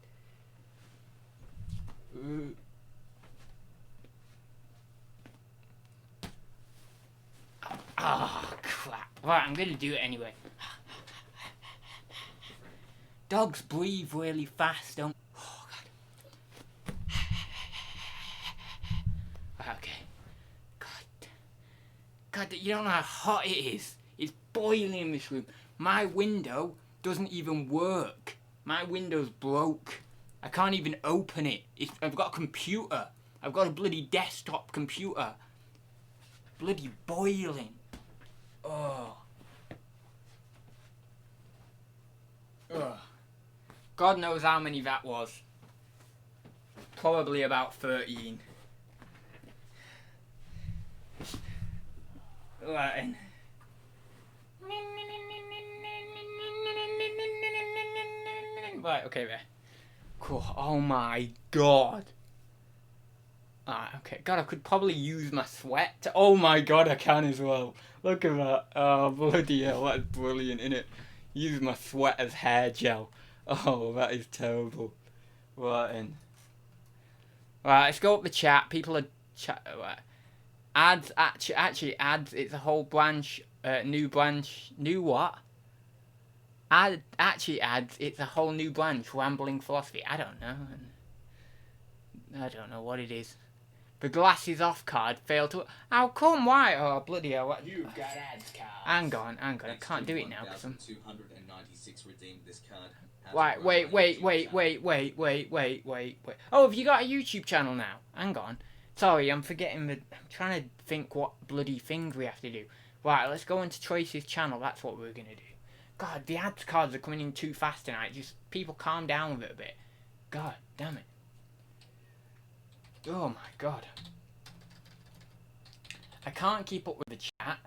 Oh, crap. Right, I'm going to do it anyway. Dogs breathe really fast, don't... Oh, God. Okay. God, you don't know how hot it is. It's boiling in this room. My window doesn't even work. My window's broke. I can't even open it. I've got a computer. I've got a bloody desktop computer. Bloody boiling. Oh. Ugh. God knows how many that was. Probably about 13. Right. Right, okay there. Cool. Oh my god. Okay. God, I could probably use my sweat to... Oh my god, I can as well. Look at that. Oh, bloody hell, that's brilliant, innit? Use my sweat as hair gel. Oh, that is terrible. Right, then. Right, let's go up the chat. People are... Right. Adz, actually, Adz, it's a whole branch, new branch... New what? Actually, Adz, it's a whole new branch, Rambling Philosophy. I don't know. I don't know what it is. The glasses off card failed to... How come? Why? Oh, bloody hell. What? You've got ads cards. Hang on. I can't do it now. 1,296 redeemed this card. Right, wait. Oh, have you got a YouTube channel now? Hang on. Sorry, I'm forgetting I'm trying to think what bloody things we have to do. Right, let's go into Tracy's channel. That's what we're going to do. God, the ads cards are coming in too fast tonight. Just, people calm down with it a bit. God, damn it. Oh my god. I can't keep up with the chat.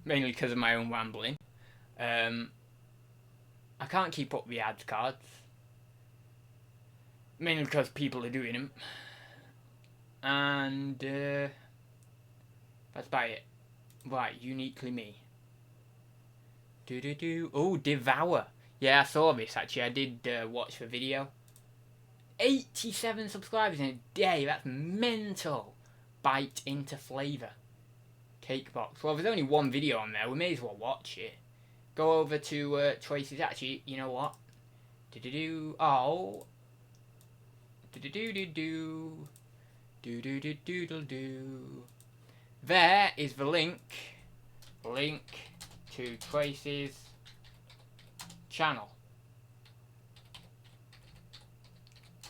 Mainly because of my own rambling. I can't keep up with the ads cards. Mainly because people are doing them. And that's about it. Right, uniquely me. Oh, Devour. Yeah, I saw this actually. I did watch the video. 87 subscribers in a day. That's mental. Bite into flavour. Cake box. Well, there's only one video on there. We may as well watch it. Go over to Tracy's. Actually, you know what? Oh. There is the link. Link to Tracy's channel.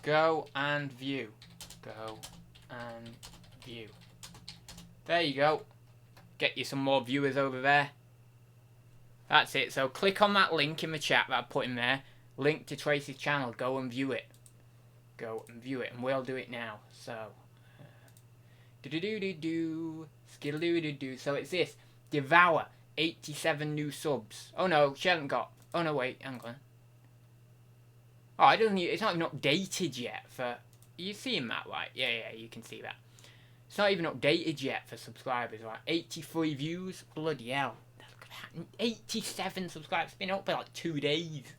Go and view. Go and view. There you go. Get you some more viewers over there. That's it. So click on that link in the chat that I put in there. Link to Tracy's channel. Go and view it. Go and view it. And we'll do it now. So. So it's this. Devour. 87 new subs. Oh no, she hasn't got. Oh no, wait. Hang on. Oh, it's not even updated yet for... You seeing that, right? Yeah, you can see that. It's not even updated yet for subscribers, right? 83 views? Bloody hell. 87 subscribers. It's been up for like 2 days.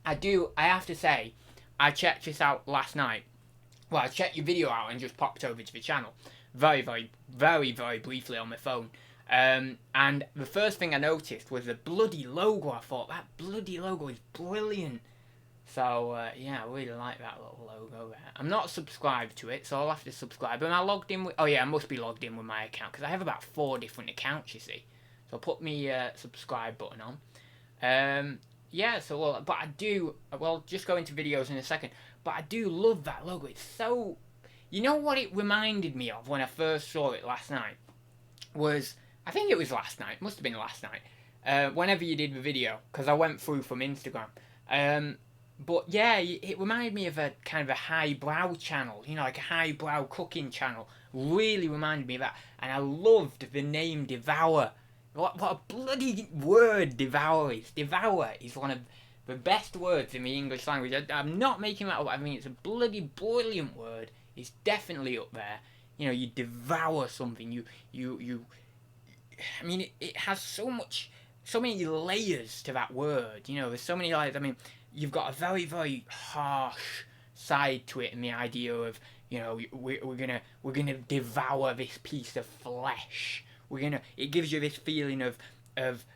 I have to say, I checked this out last night. Well, I checked your video out and just popped over to the channel. Very briefly on my phone. And the first thing I noticed was the bloody logo. I thought, that bloody logo is brilliant. So, yeah, I really like that little logo there. I'm not subscribed to it, so I'll have to subscribe. Am I logged in with... Oh, yeah, I must be logged in with my account, because I have about 4 different accounts, you see. So I'll put my subscribe button on. Yeah, so, well, but I do... Well, just go into videos in a second. But I do love that logo. It's so... You know what it reminded me of when I first saw it last night? Was... I think it was last night. Must have been last night. Whenever you did the video, because I went through from Instagram. But yeah, it reminded me of a kind of a highbrow channel. You know, like a highbrow cooking channel. Really reminded me of that. And I loved the name Devour. What a bloody word Devour is. Devour is one of the best words in the English language. I'm not making that up. I mean, it's a bloody brilliant word. It's definitely up there. You know, you devour something. I mean, it has so many layers to that word. You know, there's so many layers. I mean, you've got a very harsh side to it, in the idea of, you know, we're gonna devour this piece of flesh. It gives you this feeling of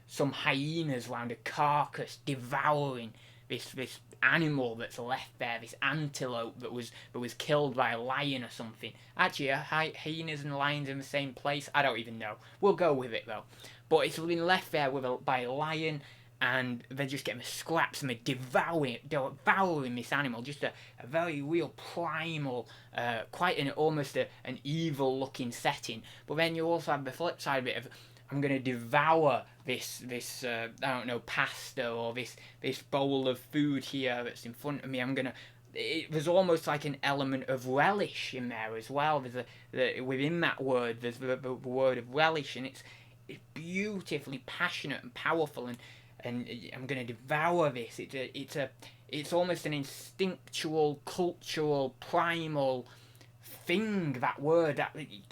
some hyenas around a carcass devouring this animal that's left there, this antelope that was killed by a lion or something. Actually, are hyenas and lions in the same place? I don't even know. We'll go with it though. But it's been left there by a lion, and they're just getting the scraps and they're devouring this animal. Just a very real primal, quite almost an evil looking setting. But then you also have the flip side of it of, I'm going to devour this I don't know, pasta or this bowl of food here that's in front of me. There's almost like an element of relish in there as well. Within that word, there's the word of relish, and it's beautifully passionate and powerful. And I'm going to devour this. It's almost an instinctual, cultural, primal thing. That word,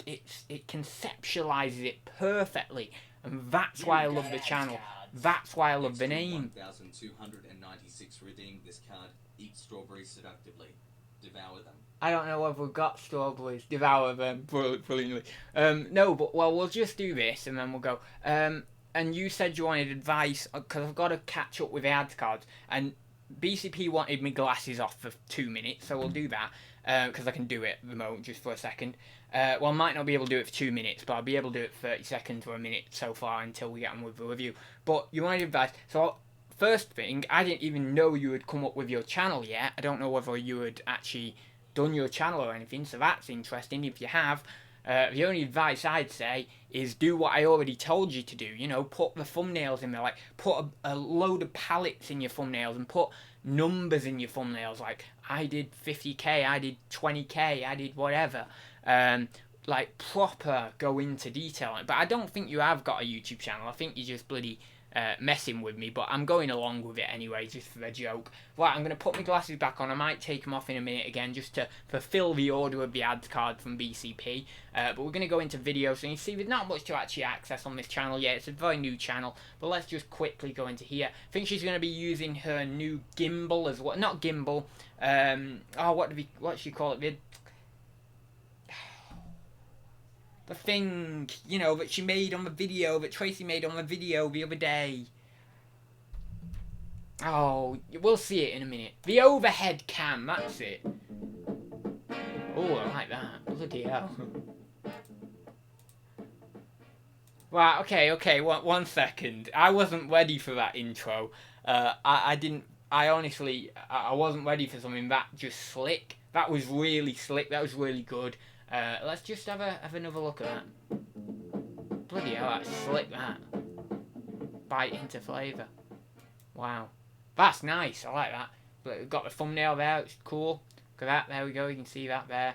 it conceptualizes it perfectly, and that's why I love the channel. That's why I love the name. 1,296 redeemed this card. Eat strawberries seductively. Devour them. I don't know whether we've got strawberries. Devour them brilliantly. No, but well, we'll just do this and then we'll go. And you said you wanted advice because I've got to catch up with the ads cards. And BCP wanted me glasses off for 2 minutes, so we'll do that because I can do it at the moment just for a second. Well, I might not be able to do it for 2 minutes, but I'll be able to do it for 30 seconds or a minute so far until we get on with the review. But you wanted advice, so first thing, I didn't even know you had come up with your channel yet. I don't know whether you had actually done your channel or anything, so that's interesting. If you have, the only advice I'd say is do what I already told you to do. You know, put the thumbnails in there, like put a load of palettes in your thumbnails and put numbers in your thumbnails, like I did 50k, I did 20k, I did whatever. Like proper go into detail. But I don't think you have got a YouTube channel. I think you're just bloody messing with me, but I'm going along with it anyway, just for the joke. Right, I'm going to put my glasses back on. I might take them off in a minute again, just to fulfill the order of the ads card from BCP. But we're going to go into videos, so you see there's not much to actually access on this channel yet. It's a very new channel, but let's just quickly go into here. I think she's going to be using her new gimbal as well. Not gimbal. What should you call it? The thing, you know, that she made on the video, that Tracy made on the video the other day. Oh, we'll see it in a minute. The overhead cam, that's it. Oh, I like that. Bloody hell. Right, okay, one second. I wasn't ready for that intro. I honestly wasn't ready for something that just slick. That was really slick, that was really good. Let's just have another look at that. Bloody hell, that's slick, that. Bite into flavour. Wow. That's nice, I like that. But we've got the thumbnail there, it's cool. Look at that, there we go, you can see that there.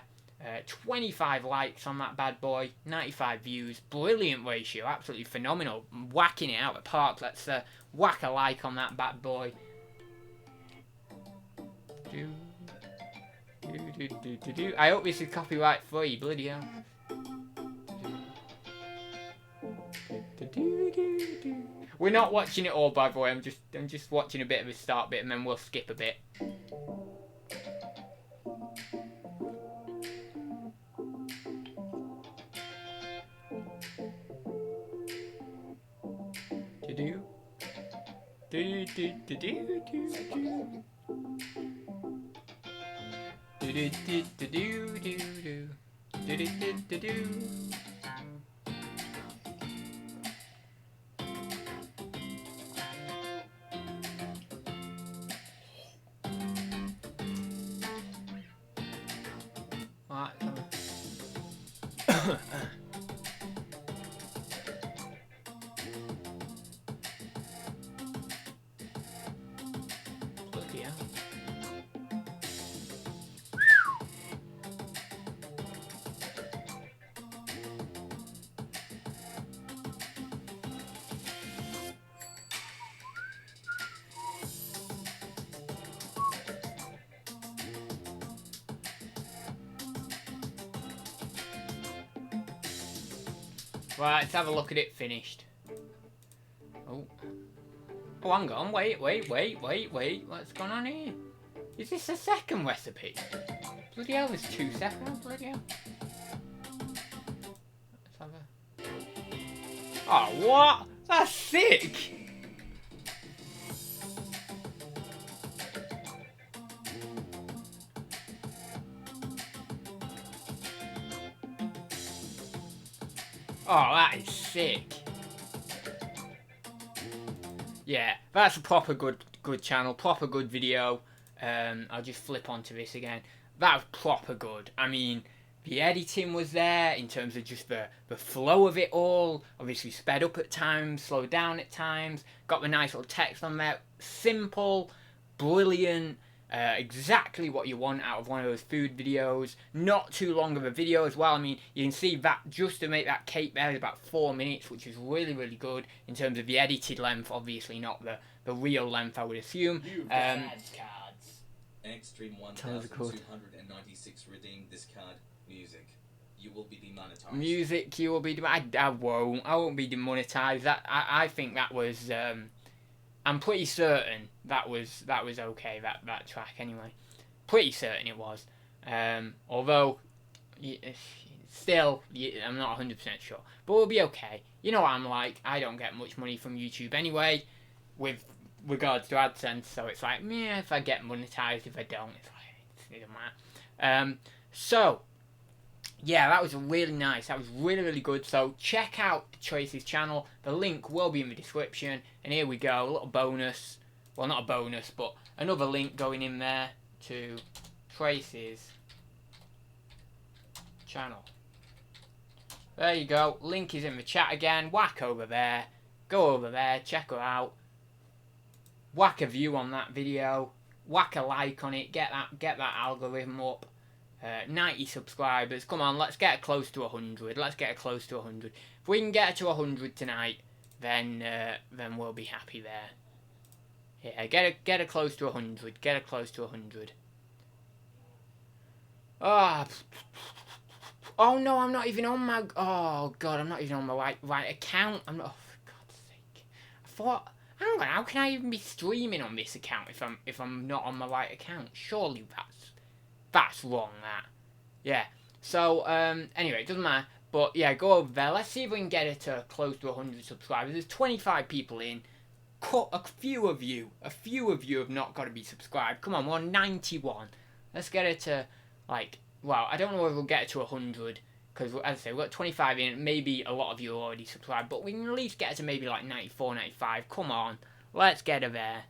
25 likes on that bad boy, 95 views, brilliant ratio, absolutely phenomenal. Whacking it out of the park, let's whack a like on that bad boy. I hope this is copyright free, bloody hell. We're not watching it all, by the way. I'm just watching a bit of the start bit, and then we'll skip a bit. Right, let's have a look at it finished. Oh, hang on, wait. What's going on here? Is this a second recipe? Bloody hell, there's 2 seconds, bloody hell. Let's have a... Oh, what? That's sick! Oh, that is sick. Yeah, that's a proper good channel, proper good video. I'll just flip onto this again. That was proper good. I mean, the editing was there in terms of just the flow of it all. Obviously sped up at times, slowed down at times. Got the nice little text on there. Simple, brilliant. Exactly what you want out of one of those food videos. Not too long of a video as well. I mean, you can see that just to make that cake there is about 4 minutes, which is really, really good in terms of the edited length. Obviously not the real length, I would assume. You've got ads cards. Extreme 1296 redeemed this card. Music. You will be demonetized. Music, you will be demonetized. I won't be demonetized. I think that was... I'm pretty certain that was okay, that track anyway. Pretty certain it was. Although, still, I'm not 100% sure. But we'll be okay. You know what I'm like. I don't get much money from YouTube anyway, with regards to AdSense. So it's like, yeah, if I get monetized, if I don't, it's like, it doesn't matter. So, yeah, that was really nice. That was really, really good. So check out Tracy's channel. The link will be in the description. And here we go, a little bonus. Well, not a bonus, but another link going in there to Tracy's channel. There you go. Link is in the chat again. Whack over there. Go over there. Check her out. Whack a view on that video. Whack a like on it. Get that algorithm up. 90 subscribers. Come on, let's get close to 100. Let's get close to 100. If we can get to 100 tonight, then we'll be happy there. Yeah, get it close to 100. Get it close to 100. Oh no, I'm not even on my. Oh god, I'm not even on my right account. I'm not. Oh, for God's sake! I thought. Hang on, how can I even be streaming on this account if I'm not on my right account? Surely that's wrong. That. Yeah. So anyway, it doesn't matter. But yeah, go over there. Let's see if we can get it to close to 100 subscribers. There's 25 people in. A few of you have not got to be subscribed. Come on, we're on 91. Let's get it to, like, well, I don't know whether we'll get it to 100. Because, as I say, we've got 25 in. Maybe a lot of you are already subscribed. But we can at least get it to maybe, like, 94, 95. Come on. Let's get it there.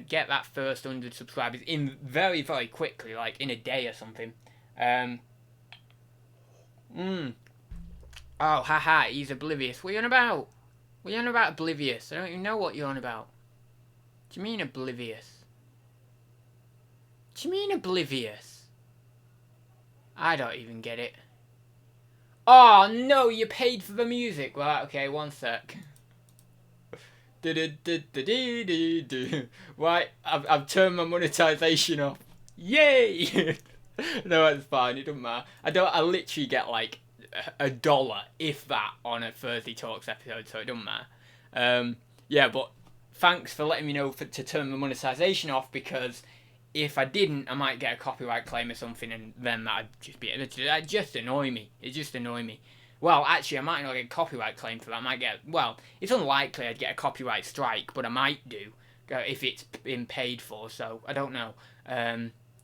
Get that first 100 subscribers in very, very quickly. Like, in a day or something. Oh, haha, he's oblivious. What are you on about? What are you on about, oblivious? I don't even know what you're on about. What do you mean, oblivious? What do you mean, oblivious? I don't even get it. Oh, no, you paid for the music. Right, okay, one sec. Right, I've turned my monetization off. Yay! No, it's fine, it doesn't matter. I literally get, like, $1, if that, on a Thursday Talks episode, so it doesn't matter. Yeah, but thanks for letting me know to turn the monetization off, because if I didn't, I might get a copyright claim or something, and then that'd just annoy me. It just annoy me. Well, actually, I might not get a copyright claim for that. I might get, well, it's unlikely I'd get a copyright strike, but I might do if it's been paid for, so I don't know.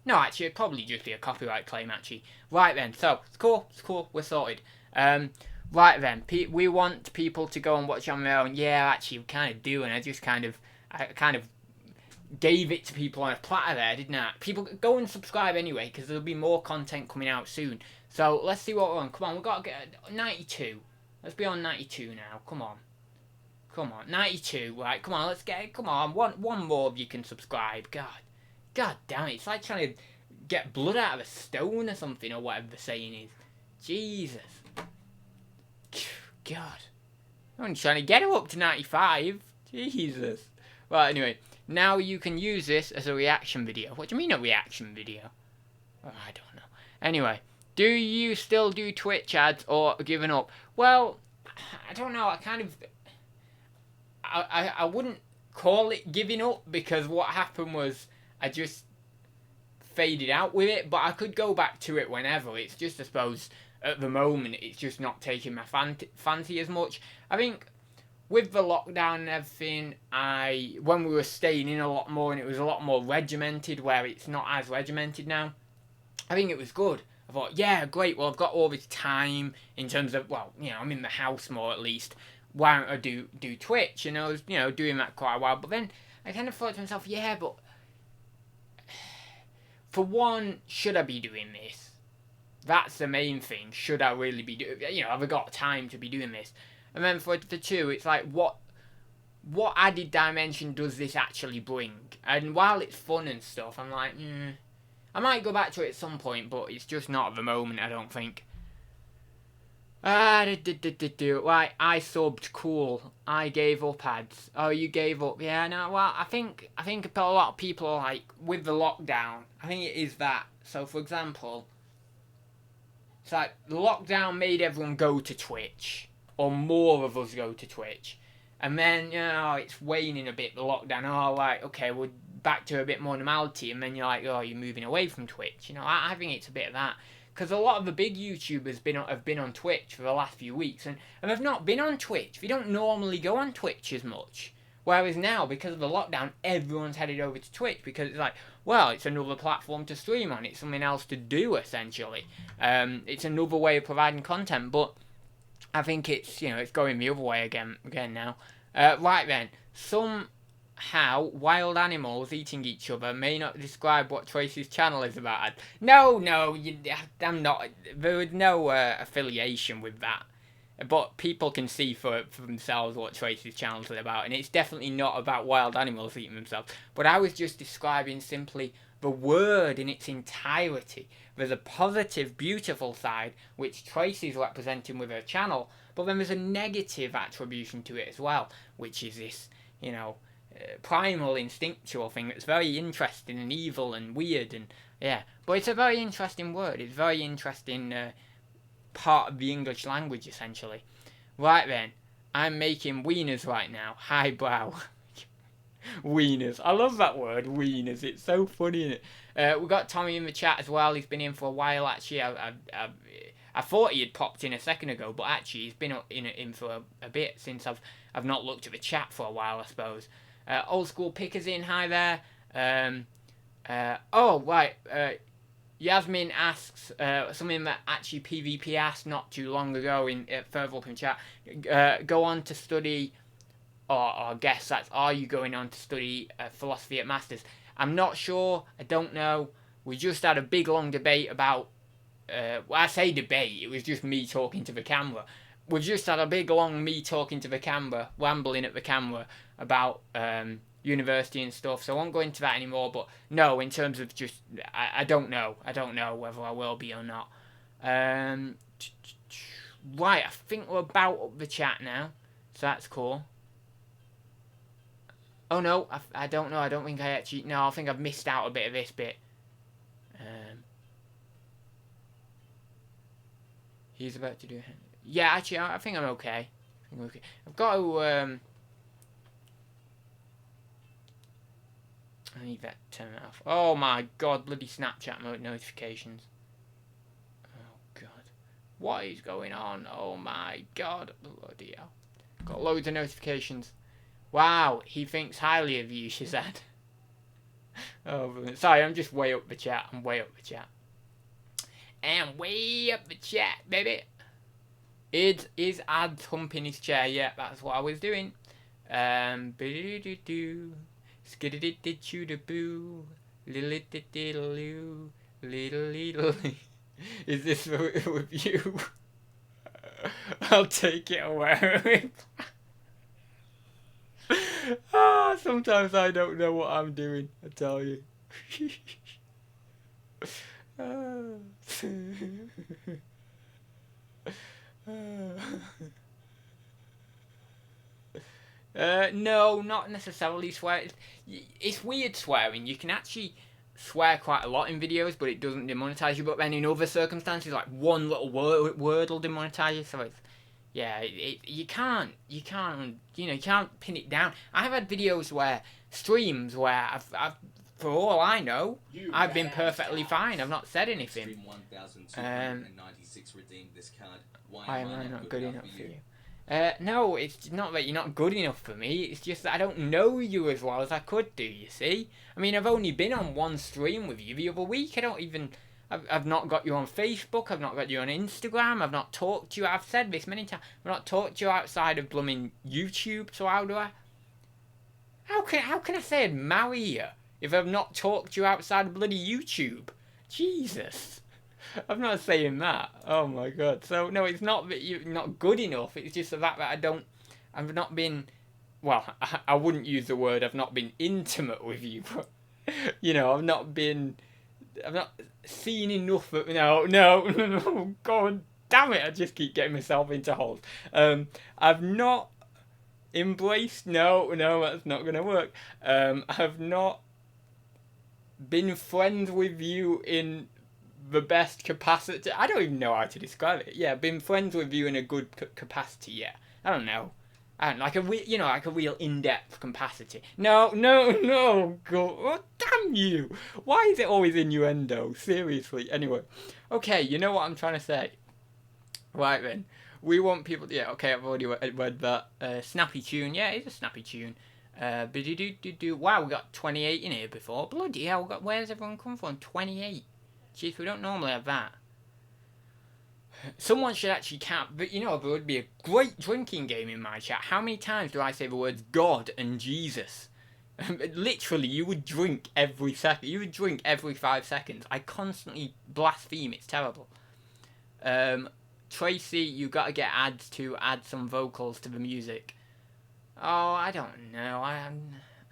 No, actually, it'd probably just be a copyright claim, actually. Right then, so, it's cool, we're sorted. Right then, we want people to go and watch on their own. Yeah, actually, we kind of do, and I kind of gave it to people on a platter there, didn't I? People, go and subscribe anyway, because there'll be more content coming out soon. So, let's see what we're on. Come on, we've got to get 92. Let's be on 92 now, come on. Come on, 92, right, come on, let's get it, come on. One more of you can subscribe, God damn it, it's like trying to get blood out of a stone or something, or whatever the saying is. Jesus. God. I'm trying to get her up to 95. Jesus. Well, anyway, now you can use this as a reaction video. What do you mean a reaction video? Oh, I don't know. Anyway, do you still do Twitch ads or given up? Well, I don't know, I wouldn't call it giving up, because what happened was I just faded out with it, but I could go back to it whenever. It's just, I suppose, at the moment, it's just not taking my fancy as much. I think with the lockdown and everything, when we were staying in a lot more and it was a lot more regimented, where it's not as regimented now, I think it was good. I thought, yeah, great, well, I've got all this time in terms of, well, you know, I'm in the house more at least. why don't I do Twitch? And I was, doing that quite a while. But then I kind of thought to myself, yeah, but for one, should I be doing this? That's the main thing. Should I really be doing? Have I got time to be doing this? And then for two, it's like what added dimension does this actually bring? And while it's fun and stuff, I'm like, I might go back to it at some point, but it's just not at the moment, I don't think. Right, I subbed, cool. I gave up, Adz. Oh, you gave up. Yeah, no, well, I think a lot of people are like, with the lockdown, I think it is that. So, for example, it's like, the lockdown made everyone go to Twitch, or more of us go to Twitch. And then, it's waning a bit, the lockdown. Oh, like, okay, we're back to a bit more normality. And then you're like, oh, you're moving away from Twitch. I think it's a bit of that. Because a lot of the big YouTubers have been on Twitch for the last few weeks. And they've not been on Twitch. They don't normally go on Twitch as much. Whereas now, because of the lockdown, everyone's headed over to Twitch. Because it's like, well, it's another platform to stream on. It's something else to do, essentially. It's another way of providing content. But I think it's going the other way again now. Right then, somehow wild animals eating each other may not describe what Tracy's channel is about. No, I'm not. There was no affiliation with that. But people can see for themselves what Tracy's channel is about, and it's definitely not about wild animals eating themselves. But I was just describing simply the word in its entirety. There's a positive, beautiful side, which Tracy's representing with her channel, but then there's a negative attribution to it as well, which is this, primal, instinctual thing that's very interesting and evil and weird, and yeah. But it's a very interesting word. It's a very interesting part of the English language, essentially. Right then, I'm making wieners right now. Highbrow. Wieners. I love that word, wieners. It's so funny, isn't it? We got Tommy in the chat as well. He's been in for a while, actually. I thought he had popped in a second ago, but actually he's been in for a bit since I've not looked at the chat for a while, I suppose. Old School Picker's in. Hi there. Yasmin asks something that actually PvP asked not too long ago further up in chat. Go on to study... Or I guess that's, are you going on to study philosophy at Masters? I'm not sure. I don't know. We just had a big long debate about... I say debate. It was just me talking to the camera. We've just had a big long me talking to the camera, rambling at the camera about university and stuff. So I won't go into that anymore. But no, in terms of just... I don't know. I don't know whether I will be or not. Right, I think we're about up the chat now. So that's cool. Oh no, I don't know. I don't think I actually... No, I think I've missed out a bit of this bit. He's about to do... Yeah, actually, I think I'm okay. I've got to... I need that to turn it off. Oh my god, bloody Snapchat notifications. Oh god. What is going on? Oh my god. Bloody hell. Got loads of notifications. Wow, he thinks highly of you, she said. Oh, sorry, I'm just way up the chat. I'm way up the chat. And way up the chat, baby. Is Adz humping his chair? Yeah, that's what I was doing. Boo-doo-doo-doo. Skiddy-did-did-choo-da-boo. Little-did-diddle-oo. Little. Is this with you? I'll take it away. Sometimes I don't know what I'm doing, I tell you. No, not necessarily swear. It's weird swearing. You can actually swear quite a lot in videos, but it doesn't demonetize you. But then in other circumstances, like one little word will demonetize you. So it's... Yeah, you can't pin it down. I've had videos streams where I've for all I know, I've been perfectly fine. I've not said anything. Stream 1296 redeemed this card. Why am I not good enough for you? No, it's not that you're not good enough for me. It's just that I don't know you as well as I could do, you see? I mean, I've only been on one stream with you the other week. I I've not got you on Facebook. I've not got you on Instagram. I've not talked to you. I've said this many times. I've not talked to you outside of blooming YouTube. So how do I? How can I say I'd marry you if I've not talked to you outside of bloody YouTube? Jesus. I'm not saying that. Oh my god. So no, it's not that you're not good enough. It's just the fact that I've not been. Well, I wouldn't use the word I've not been intimate with you, but I've not seen enough of. No, God damn it! I just keep getting myself into holes. I've not embraced. No, that's not gonna work. I've not been friends with you in the best capacity. I don't even know how to describe it. Yeah, been friends with you in a good capacity. Yeah, I don't know. Like a real in-depth capacity. No, God, oh, damn you! Why is it always innuendo? Seriously. Anyway, okay, you know what I'm trying to say. Right then, we want people. Yeah, okay, I've already read that. Snappy tune. Yeah, it's a snappy tune. Wow, we got 28 in here before. Bloody hell, where's everyone come from? 28. Jeez, we don't normally have that. Someone should actually count, but there would be a great drinking game in my chat. How many times do I say the words God and Jesus? Literally, you would drink every second. You would drink every 5 seconds. I constantly blaspheme. It's terrible. Tracy, you got to get Adz to add some vocals to the music. Oh, I don't know.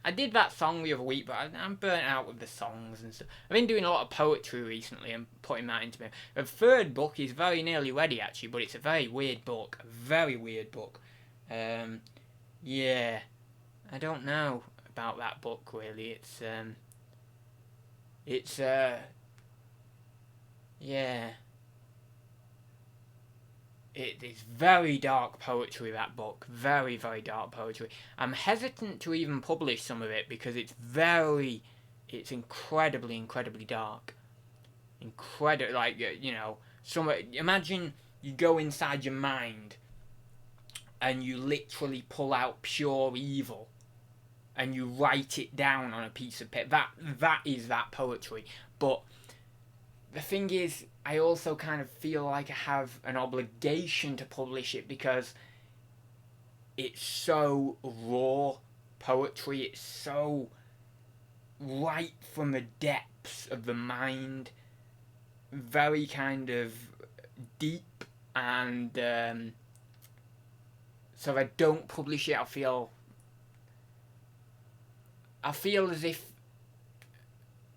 I did that song the other week, but I'm burnt out with the songs and stuff. I've been doing a lot of poetry recently and putting that into me. The third book is very nearly ready, actually, but it's a very weird book. A very weird book. Yeah. I don't know about that book, really. Yeah. It is very dark poetry, that book. Very, very dark poetry. I'm hesitant to even publish some of it because it's incredibly, incredibly dark. Imagine you go inside your mind and you literally pull out pure evil and you write it down on a piece of paper. That is that poetry. But the thing is, I also kind of feel like I have an obligation to publish it because it's so raw poetry. It's so right from the depths of the mind. Very kind of deep. And so if I don't publish it, I feel as if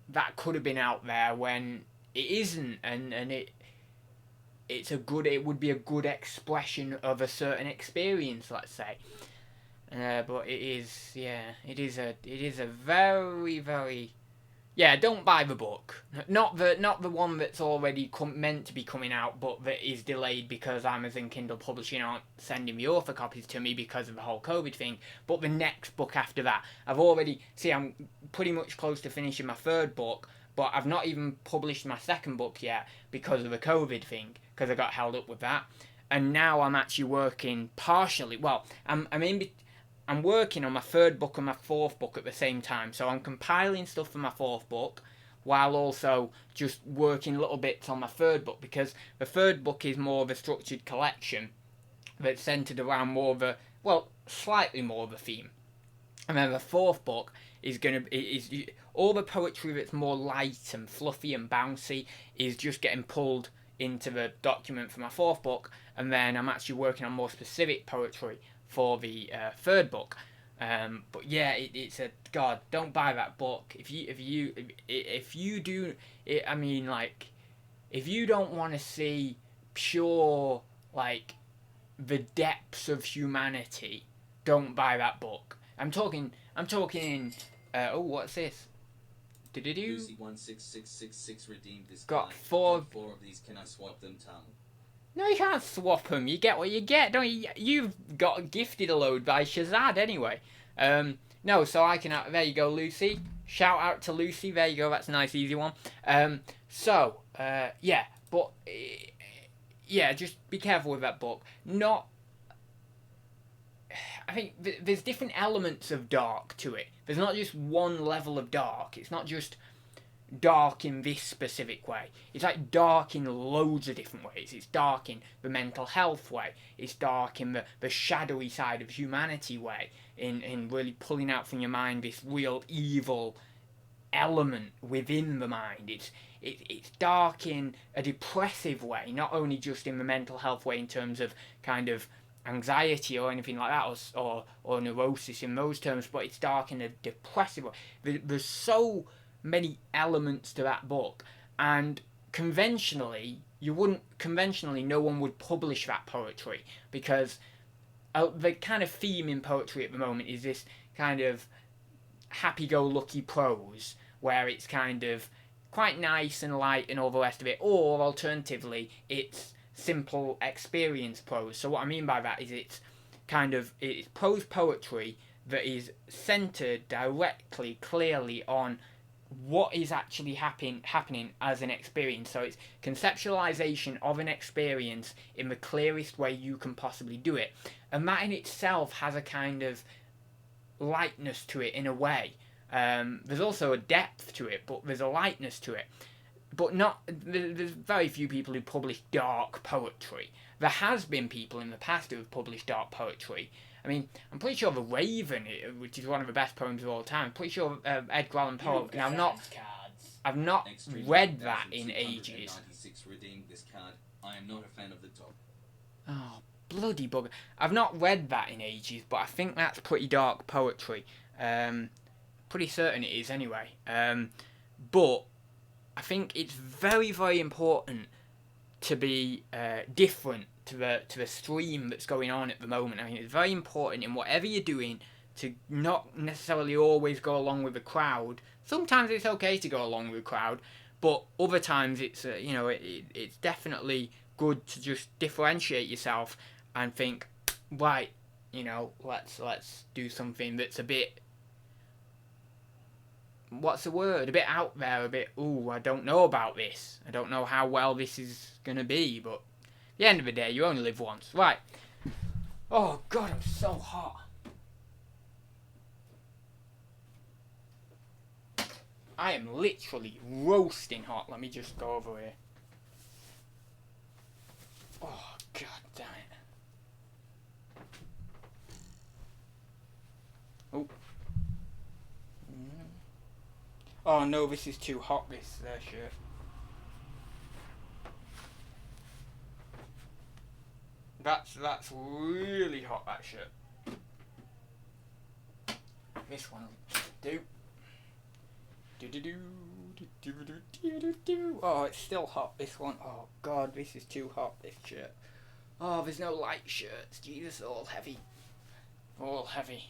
that could have been out there when it isn't, and it would be a good expression of a certain experience, let's say. But it is a very, very, don't buy the book. Not the one that's already meant to be coming out, but that is delayed because Amazon Kindle Publishing aren't sending the author copies to me because of the whole COVID thing. But the next book after that, I'm pretty much close to finishing my third book, but I've not even published my second book yet because of the COVID thing, because I got held up with that. And now I'm actually working partially. Well, I'm working on my third book and my fourth book at the same time. So I'm compiling stuff for my fourth book while also just working little bits on my third book, because the third book is more of a structured collection that's centered around slightly more of a theme. And then the fourth book is all the poetry that's more light and fluffy and bouncy is just getting pulled into the document for my fourth book, and then I'm actually working on more specific poetry for the third book. But yeah, it's a God. Don't buy that book if you do. If you don't want to see pure the depths of humanity, don't buy that book. I'm talking. Oh, what's this? Lucy 16666 redeemed this. Got guy. four of these. Can I swap them, Tom? No, you can't swap them. You get what you get, don't you? You've got gifted a load by Shazad anyway. No, so I can. There you go, Lucy. Shout out to Lucy. There you go. That's a nice, easy one. Just be careful with that book. I think there's different elements of dark to it. There's not just one level of dark. It's not just dark in this specific way. It's like dark in loads of different ways. It's dark in the mental health way. It's dark in the shadowy side of humanity way. In really pulling out from your mind this real evil element within the mind. It's dark in a depressive way, not only just in the mental health way in terms of kind of anxiety or anything like that, or neurosis in those terms, but it's dark in a depressive way. There's so many elements to that book, and conventionally no one would publish that poetry, because the kind of theme in poetry at the moment is this kind of happy-go-lucky prose, where it's kind of quite nice and light and all the rest of it, or alternatively it's simple experience prose. So what I mean by that is it's prose poetry that is centered directly, clearly on what is actually happening as an experience. So it's conceptualization of an experience in the clearest way you can possibly do it, and that in itself has a kind of lightness to it in a way. There's also a depth to it, but there's a lightness to it. But there's very few people who publish dark poetry. There has been people in the past who have published dark poetry. I mean, I'm pretty sure The Raven, which is one of the best poems of all time, I'm pretty sure Edgar Allan Poe, and I've not read that in ages. Redeemed this card. I am not a fan of the top. Oh, bloody bugger. I've not read that in ages, but I think that's pretty dark poetry. Pretty certain it is anyway. But I think it's very, very important to be different to the stream that's going on at the moment. I mean, it's very important in whatever you're doing to not necessarily always go along with the crowd. Sometimes it's okay to go along with the crowd, but other times it's it's definitely good to just differentiate yourself and think, right, let's do something that's a bit, what's the word? A bit out there, a bit, I don't know about this. I don't know how well this is going to be, but at the end of the day, you only live once. Right. Oh, God, I'm so hot. I am literally roasting hot. Let me just go over here. Oh, God damn it. Oh. Oh no, this is too hot, this shirt. That's really hot, that shirt. This one will do. Oh, it's still hot, this one. Oh God, this is too hot, this shirt. Oh, there's no light shirts. Jesus, all heavy. All heavy.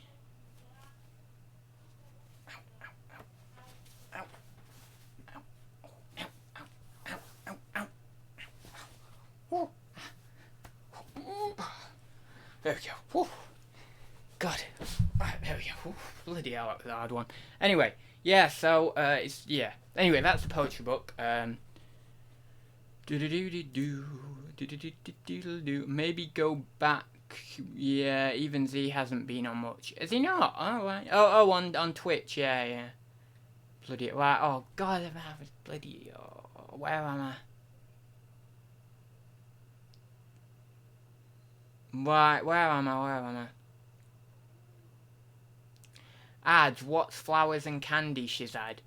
There we go. Whew. God. Right, there we go. Whew. Bloody hell, that was a hard one. Anyway, yeah, so, Anyway, that's the poetry book. Maybe go back. Yeah, even Z hasn't been on much. Is he not? Oh, right. Oh, on Twitch, yeah. Bloody, right, oh, God, I have a bloody, where am I? Right, where am I? Adz, what's flowers and candy, Shazad?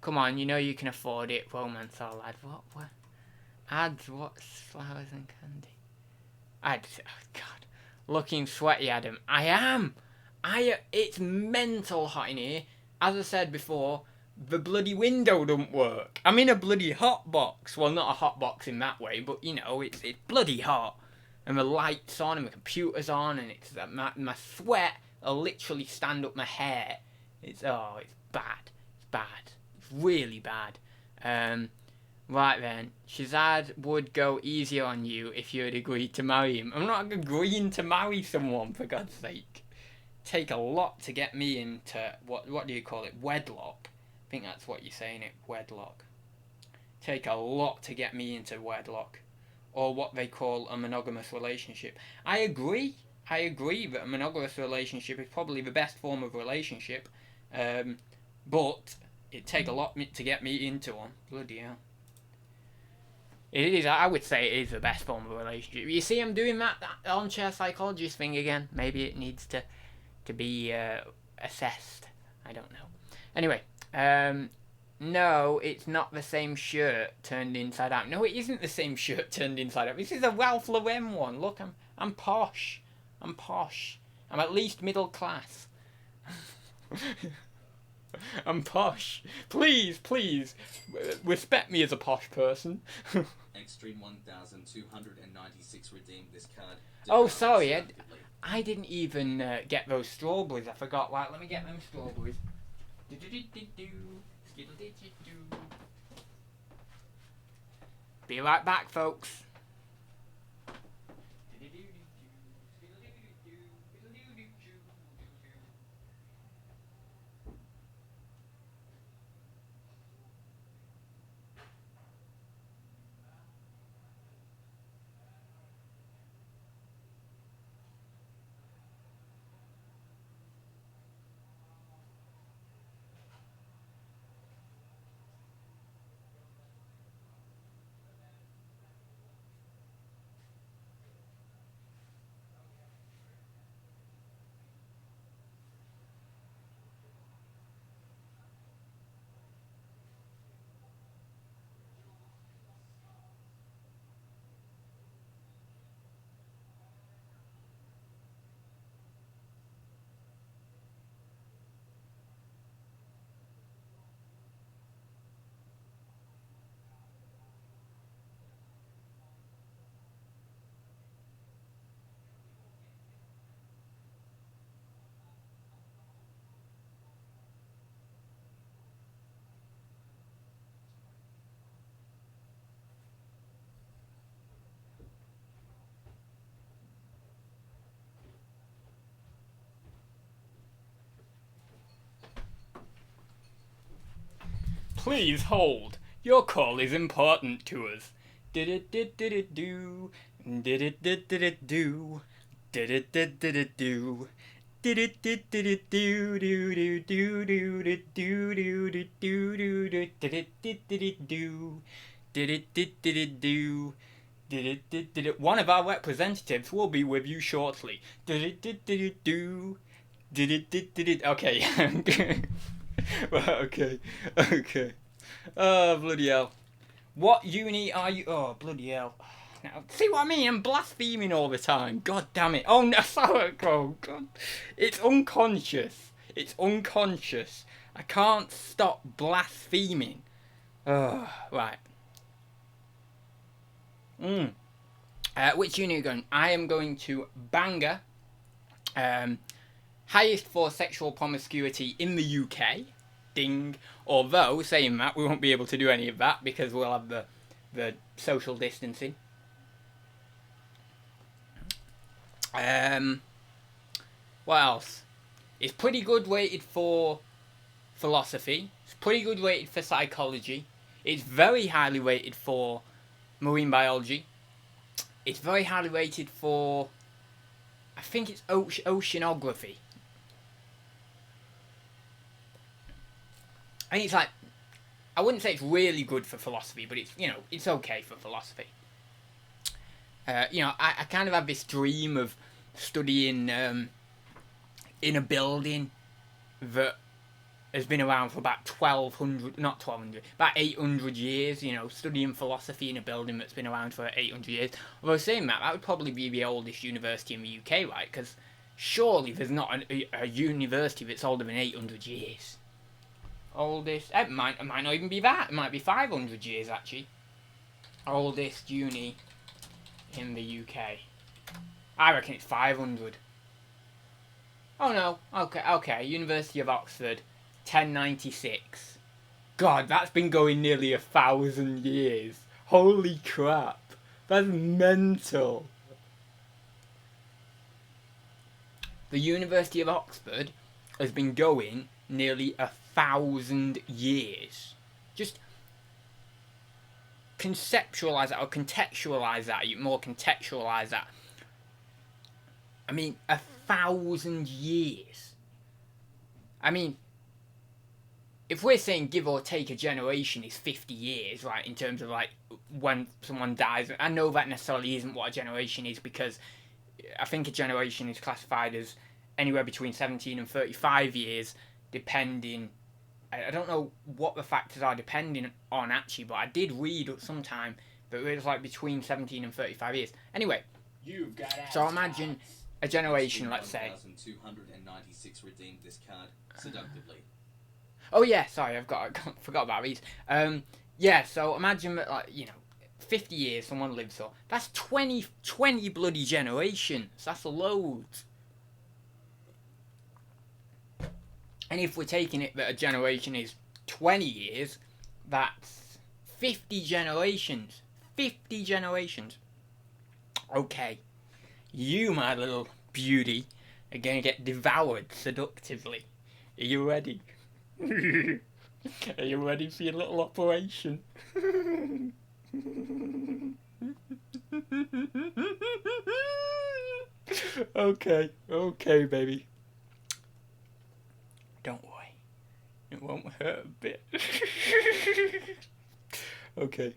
Come on, you know you can afford it, romance all lad. What? Adz, what's flowers and candy? Adz, oh God. Looking sweaty, Adam. I am! It's mental hot in here. As I said before, the bloody window don't work. I'm in a bloody hot box. Well, not a hot box in that way, but, it's bloody hot. And the lights on, and the computer's on, and it's my sweat will literally stand up my hair. It's bad. It's bad. It's really bad. Right then, Shazad would go easier on you if you had agreed to marry him. I'm not agreeing to marry someone, for God's sake. Take a lot to get me into, what do you call it, wedlock? I think that's what you're saying, wedlock. Take a lot to get me into wedlock. Or what they call a monogamous relationship. I agree that a monogamous relationship is probably the best form of relationship. But It'd take a lot to get me into one. Bloody hell. It is, I would say it is the best form of a relationship. You see, I'm doing that armchair psychologist thing again. Maybe it needs to be assessed. I don't know. Anyway, no, it's not the same shirt turned inside out. No, it isn't the same shirt turned inside out. This is a Ralph Lauren one. Look, I'm posh. I'm posh. I'm at least middle class. I'm posh. Please, respect me as a posh person. Extreme 1296 redeemed this card. Oh, sorry, I didn't even get those strawberries. I forgot. Right, let me get them strawberries. Be right back, folks. Please hold. Your call is important to us. Did it do? Did it do? Did it do? Did it do? Did it do? Did it do? Did it do? Do do do do do do do do do. Did it did it do? Did it did it do? Did it did it? One of our representatives will be with you shortly. Did it did it do? Did it did it? Okay. Well, okay. Oh, bloody hell. What uni are you? Oh, bloody hell. Now, see what I mean? I'm blaspheming all the time. God damn it. Oh, no. Sorry. Oh, God. It's unconscious. I can't stop blaspheming. Oh, right. Which uni are you going? I am going to Bangor. Highest for sexual promiscuity in the UK. Ding. Although, saying that, we won't be able to do any of that because we'll have the social distancing. What else? It's pretty good rated for philosophy. It's pretty good rated for psychology. It's very highly rated for marine biology. It's very highly rated for, I think it's oceanography. I think it's like, I wouldn't say it's really good for philosophy, but it's, it's okay for philosophy. I kind of have this dream of studying in a building that has been around for about 800 years, studying philosophy in a building that's been around for 800 years. Although saying that would probably be the oldest university in the UK, right? Because surely there's not a university that's older than 800 years. Oldest, it might not even be that. It might be 500 years, actually. Oldest uni in the UK. I reckon it's 500. Oh no, okay. University of Oxford, 1096. God, that's been going nearly 1,000 years. Holy crap. That's mental. The University of Oxford has been going nearly 1,000 years. Just conceptualize that, or contextualize that, more contextualize that. I mean, 1,000 years. I mean, if we're saying give or take a generation is 50 years, right, in terms of like when someone dies, I know that necessarily isn't what a generation is, because I think a generation is classified as anywhere between 17 and 35 years, depending. I don't know what the factors are depending on actually, but I did read at some time that it was like between 17 and 35 years. Anyway, You've got ads so imagine cards. a generation, let's say. 1,296 redeemed this card seductively. Oh yeah, sorry, forgot about these. Yeah, so imagine that, like, 50 years someone lives for. That's 20 bloody generations. That's loads. And if we're taking it that a generation is 20 years, that's 50 generations. 50 generations. Okay. You, my little beauty, are going to get devoured seductively. Are you ready? Are you ready for your little operation? Okay, baby. Don't worry. It won't hurt a bit. Okay.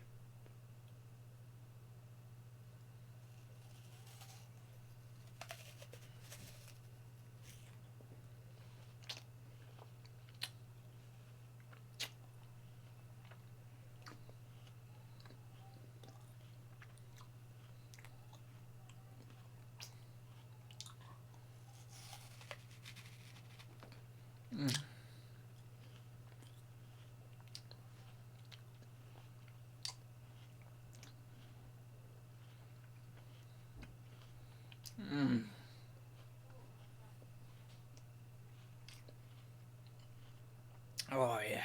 Oh yeah.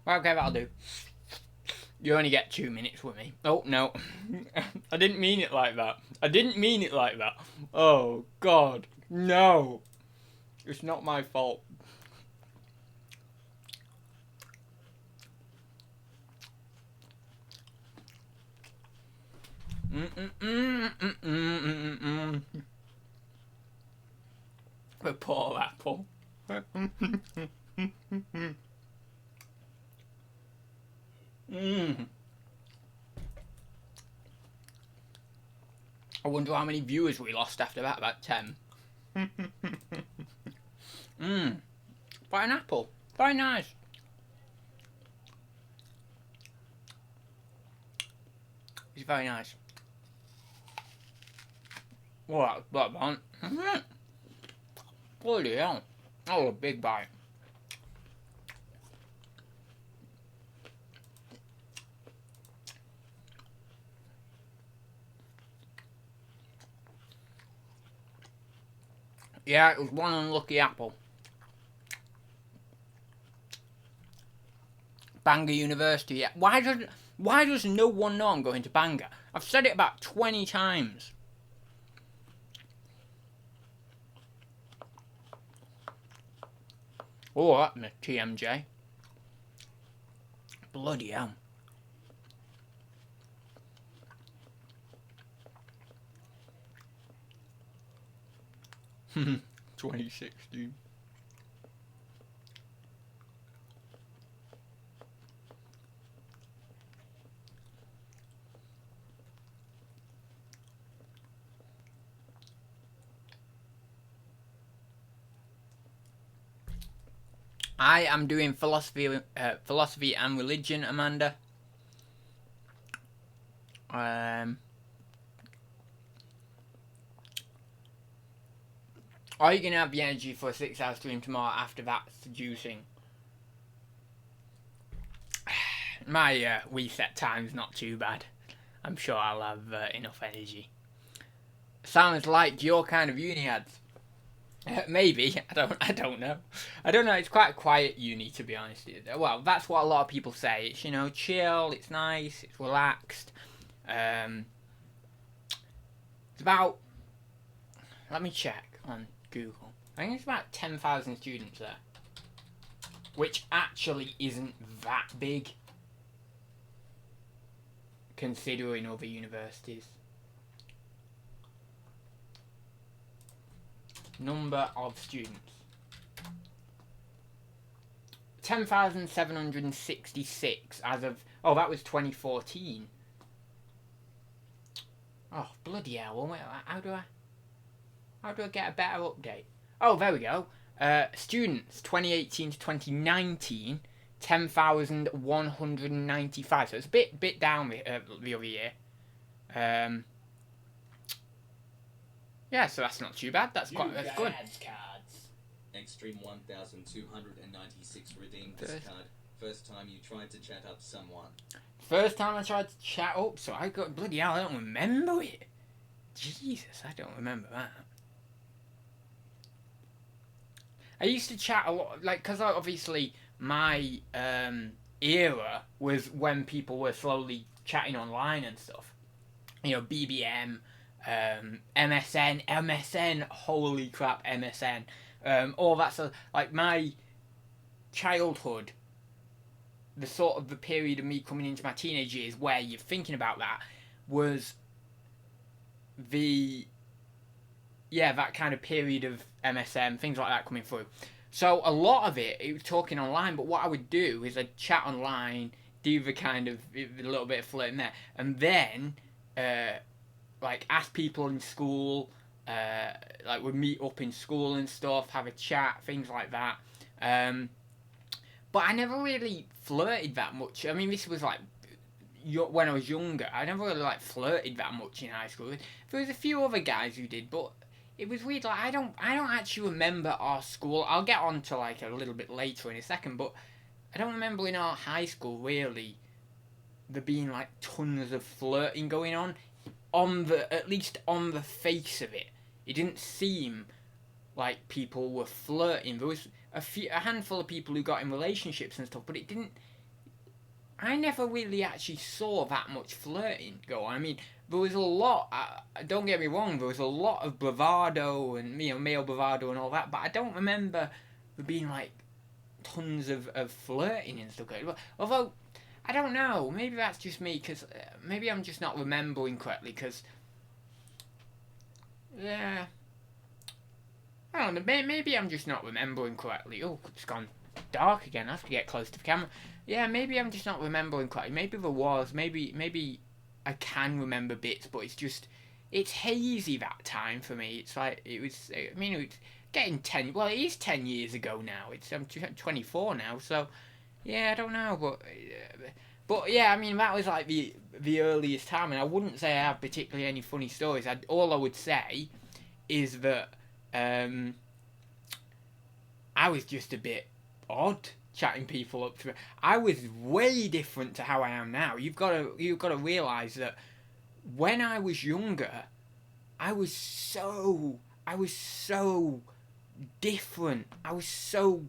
Well, okay, that'll do. You only get 2 minutes with me. Oh no. I didn't mean it like that. Oh God. No. It's not my fault. The poor apple. I wonder how many viewers we lost after that. About 10. Quite an apple. Very nice. It's very nice. Well, that was bloody hell. That was a big bite. Yeah, it was one unlucky apple. Bangor University, yeah. Why does no one know I'm going to Bangor? I've said it about 20 times. Oh, that's my TMJ. Bloody hell. Hmm. 2016. I am doing philosophy and religion, Amanda. Are you going to have the energy for a 6-hour stream tomorrow after that seducing? My reset time's not too bad. I'm sure I'll have enough energy. Sounds like your kind of uni, Adz. Maybe. I don't know. It's quite a quiet uni, to be honest. Well, that's what a lot of people say. It's, chill, it's nice, it's relaxed. It's about... Let me check on Google. I think it's about 10,000 students there. Which actually isn't that big, considering other universities. Number of students. 10,766 as of... Oh, that was 2014. Oh, bloody hell. Well, how do I get a better update? Oh, there we go. Students, 2018 to 2019, 10,195. So it's a bit down the other year. Yeah, so that's not too bad. That's good. Adz cards. Extreme 1296 redeemed this card. First time you tried to chat up someone. First time I tried to chat up, so I got... Bloody hell, I don't remember it. Jesus, I don't remember that. I used to chat a lot, like, because obviously my era was when people were slowly chatting online and stuff. You know, BBM, MSN, holy crap, MSN. All that sort of, like, my childhood, the sort of the period of me coming into my teenage years where you're thinking about that was that kind of period of MSN, things like that coming through. So a lot of it was talking online, but what I would do is I'd chat online, do the kind of a little bit of flirting there, and then like ask people in school, like we'd meet up in school and stuff, have a chat, things like that. But I never really flirted that much. I mean, this was like when I was younger. I never really like flirted that much in high school. There was a few other guys who did, but it was weird. Like I don't actually remember our school. I'll get on to like a little bit later in a second, but I don't remember in our high school really there being like tons of flirting going on at least on the face of it. It didn't seem like people were flirting. There was a handful of people who got in relationships and stuff, but it didn't. I never really actually saw that much flirting go on. I mean, there was a lot. Don't get me wrong. There was a lot of bravado and male bravado and all that, but I don't remember there being like tons of flirting and stuff. Although I don't know. Maybe that's just me because maybe I'm just not remembering correctly. Because yeah. I don't know, maybe I'm just not remembering correctly. Oh, it's gone dark again. I have to get close to the camera. Yeah, maybe I'm just not remembering correctly. Maybe there was. Maybe I can remember bits, but it's hazy that time for me. It's like, it was getting 10, well, it is 10 years ago now. I'm 24 now, so, yeah, I don't know, but yeah, I mean, that was like the earliest time, and I wouldn't say I have particularly any funny stories. All I would say is that I was just a bit odd chatting people up to it. I was way different to how I am now. You've got to realise that when I was younger, I was so different. I was so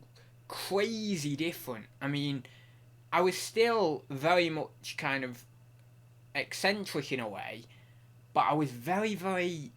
crazy different. I mean, I was still very much kind of eccentric in a way, but I was very, very...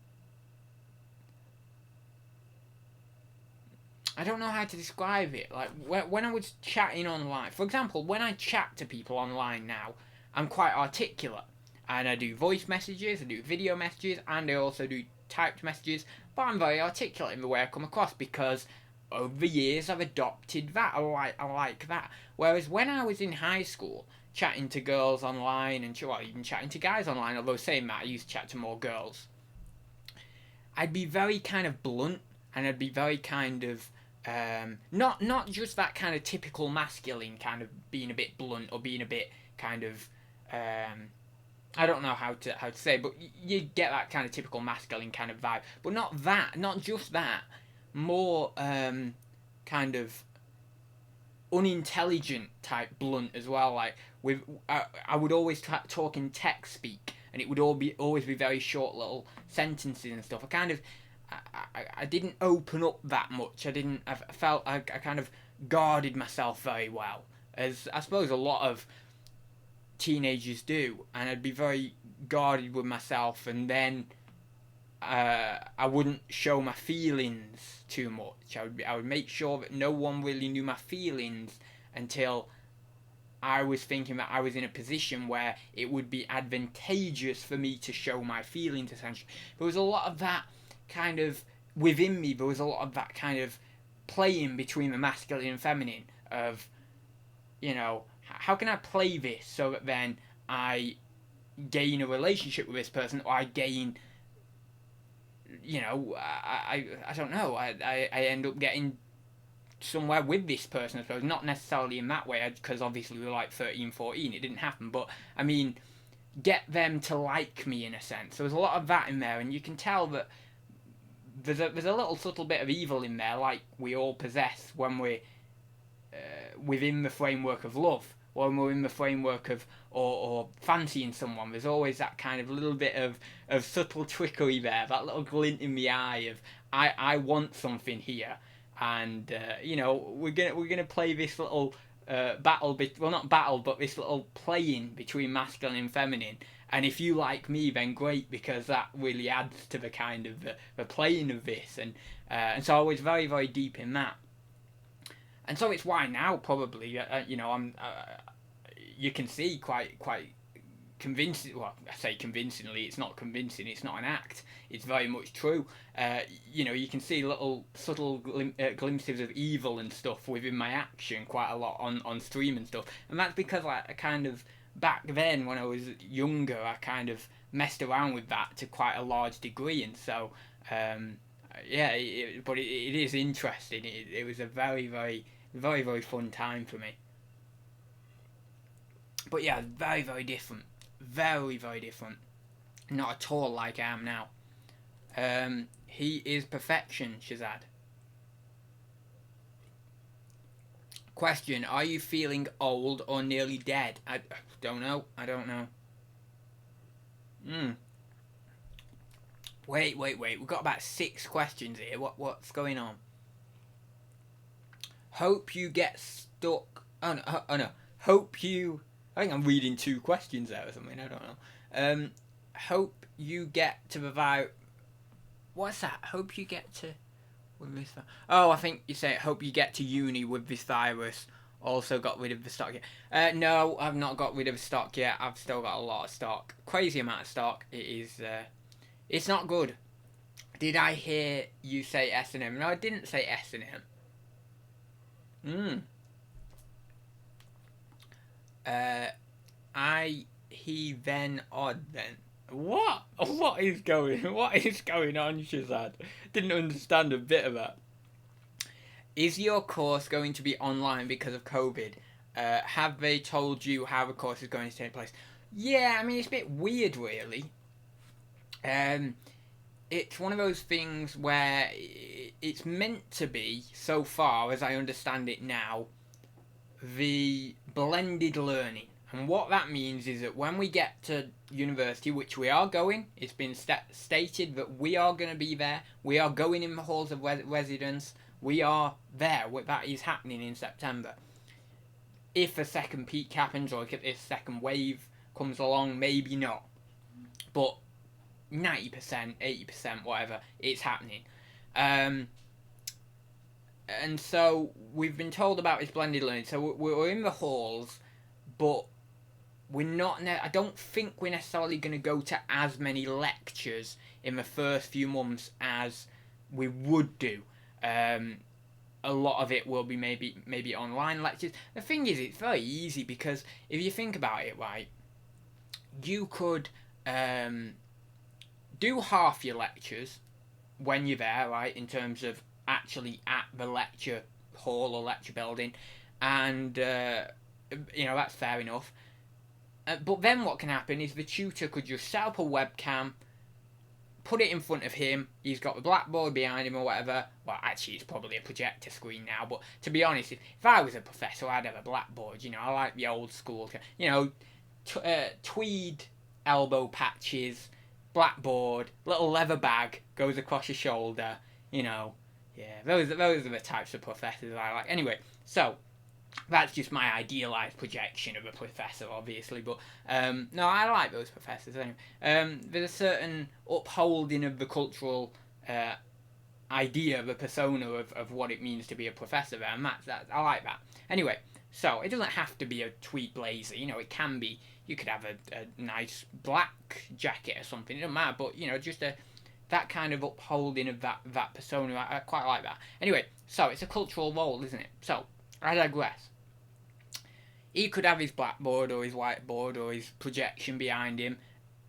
I don't know how to describe it. Like, when I was chatting online, for example, when I chat to people online now, I'm quite articulate. And I do voice messages, I do video messages, and I also do typed messages. But I'm very articulate in the way I come across because over the years I've adopted that. I like that. Whereas when I was in high school, chatting to girls online, and even chatting to guys online, although saying that I used to chat to more girls, I'd be very kind of blunt, and I'd be very kind of... not just that kind of typical masculine kind of being a bit blunt or being a bit kind of I don't know how to say, but you get that kind of typical masculine kind of vibe, but not just that, more kind of unintelligent type blunt as well. Like I would always talk in text speak, and it would always be very short little sentences and stuff. I didn't open up that much. I felt I kind of guarded myself very well, as I suppose a lot of teenagers do, and I'd be very guarded with myself, and then I wouldn't show my feelings too much. I would make sure that no one really knew my feelings until I was thinking that I was in a position where it would be advantageous for me to show my feelings, essentially. There was a lot of that kind of within me. There was a lot of that kind of playing between the masculine and feminine, of how can I play this so that then I gain a relationship with this person, or I gain, I don't know, I end up getting somewhere with this person, I suppose. Not necessarily in that way, because obviously we were like 13, 14, it didn't happen, but I mean, get them to like me in a sense. There was a lot of that in there, and you can tell that there's a little subtle bit of evil in there, like we all possess when we're within the framework of love, when we're in the framework of or fancying someone. There's always that kind of little bit of subtle trickery there, that little glint in the eye of I want something here, and we're gonna play this little battle, well, not battle, but this little playing between masculine and feminine. And if you like me, then great, because that really adds to the kind of the playing of this, and so I was very, very deep in that. And so it's why now probably I'm you can see quite convincing. Well, I say convincingly, it's not convincing. It's not an act. It's very much true. You can see little subtle glimpses of evil and stuff within my action quite a lot on stream and stuff. And that's because I kind of back then when I was younger, I kind of messed around with that to quite a large degree, and so but it is interesting. It was a very, very, very, very fun time for me. But yeah, very, very different. Very, very different. Not at all like I am now. He is perfection, Shazad. Question, are you feeling old or nearly dead? I don't know. Wait. We've got about 6 questions here. What's going on? Hope you get stuck. Oh no. Hope you. I think I'm reading 2 questions there or something. I don't know. Hope you get to provide. What's that? Hope you get to. With this. Oh, I think you say hope you get to uni with this virus. Also got rid of the stock yet. No, I've not got rid of the stock yet. I've still got a lot of stock. Crazy amount of stock. It is. It's not good. Did I hear you say S&M? No, I didn't say S&M. He then odd then. What? What is going on, Shazad? Didn't understand a bit of that. Is your course going to be online because of COVID? Have they told you how the course is going to take place? Yeah, I mean, it's a bit weird, really. It's one of those things where it's meant to be, so far as I understand it now, the blended learning. And what that means is that when we get to university, which we are going, it's been stated that we are going to be there, we are going in the halls of residence, we are there, that is happening in September. If a second peak happens, or if this second wave comes along, maybe not. But 90%, 80%, whatever, it's happening. And so we've been told about this blended learning. So we're in the halls, but we're not. I don't think we're necessarily going to go to as many lectures in the first few months as we would do. A lot of it will be maybe online lectures. The thing is, it's very easy because if you think about it, right, you could do half your lectures when you're there, right, in terms of actually at the lecture hall or lecture building, and that's fair enough. But then what can happen is the tutor could just set up a webcam, put it in front of him, he's got the blackboard behind him or whatever. Well, actually it's probably a projector screen now, but to be honest, if I was a professor, I'd have a blackboard. I like the old school, tweed elbow patches, blackboard, little leather bag goes across your shoulder, Yeah, those are the types of professors I like. Anyway, so that's just my idealised projection of a professor, obviously, but no, I like those professors anyway. There's a certain upholding of the cultural idea, the persona of what it means to be a professor there, and that I like that. Anyway, so it doesn't have to be a tweed blazer, it can be, you could have a nice black jacket or something, it doesn't matter, but just that kind of upholding of that persona, I quite like that. Anyway, so it's a cultural role, isn't it? So I digress. he could have his blackboard or his whiteboard or his projection behind him,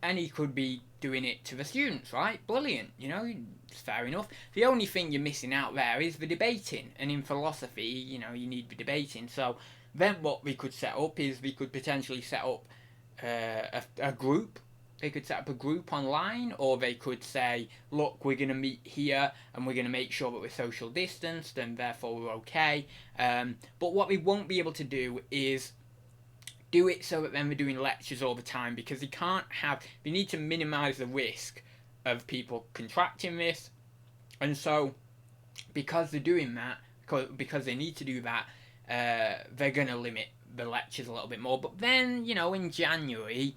and he could be doing it to the students, right? Brilliant, it's fair enough. The only thing you're missing out there is the debating, and in philosophy, you need the debating. So then what we could set up is we could potentially set up a group. They could set up a group online, or they could say, look, we're going to meet here and we're going to make sure that we're social distanced and therefore we're okay. But what we won't be able to do is do it so that then we're doing lectures all the time, because we need to minimise the risk of people contracting this. And so because they're doing that, because they need to do that, they're going to limit the lectures a little bit more. But then, in January,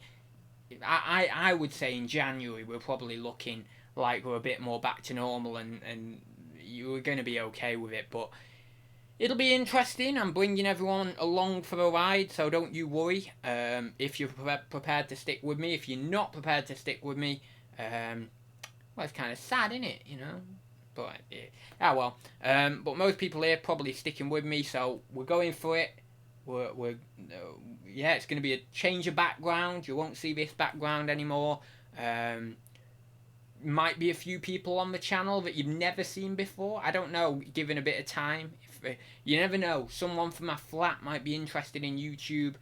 I would say in January we're probably looking like we're a bit more back to normal, and you're going to be okay with it. But it'll be interesting. I'm bringing everyone along for the ride, so don't you worry. If you're prepared to stick with me. If you're not prepared to stick with me, well, it's kind of sad, isn't it? But well. But most people here probably sticking with me, so we're going for it. It's going to be a change of background. You won't see this background anymore. Might be a few people on the channel that you've never seen before. I don't know, given a bit of time. You never know. Someone from my flat might be interested in YouTube.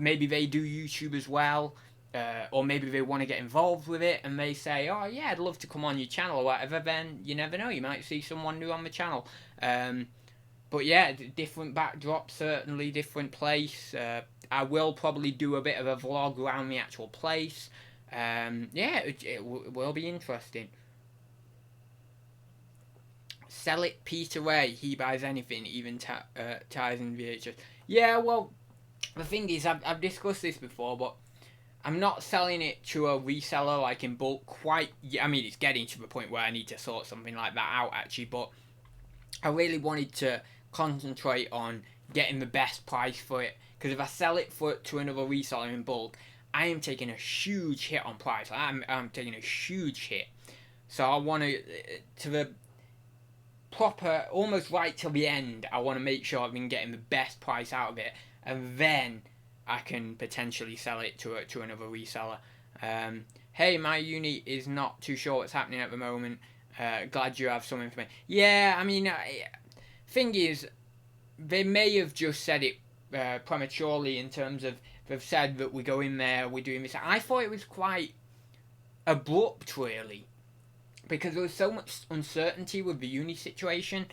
Maybe they do YouTube as well. Or maybe they want to get involved with it and they say, oh yeah, I'd love to come on your channel or whatever. Then you never know. You might see someone new on the channel. But yeah, different backdrop, certainly different place. I will probably do a bit of a vlog around the actual place. It will be interesting. Sell it Peter Ray. He buys anything, even ties and VHS. Yeah, well, the thing is, I've discussed this before, but I'm not selling it to a reseller like in bulk quite. I mean, it's getting to the point where I need to sort something like that out actually, but I really wanted to concentrate on getting the best price for it, because if I sell it to another reseller in bulk, I am taking a huge hit on price. I'm taking a huge hit, so I want to the proper, almost right till the end, I want to make sure I've been getting the best price out of it, and then I can potentially sell it to another reseller. Hey, my uni is not too sure what's happening at the moment. Glad you have some information. Yeah, I mean, thing is, they may have just said it prematurely in terms of they've said that we go in there, we're doing this. I thought it was quite abrupt, really, because there was so much uncertainty with the uni situation,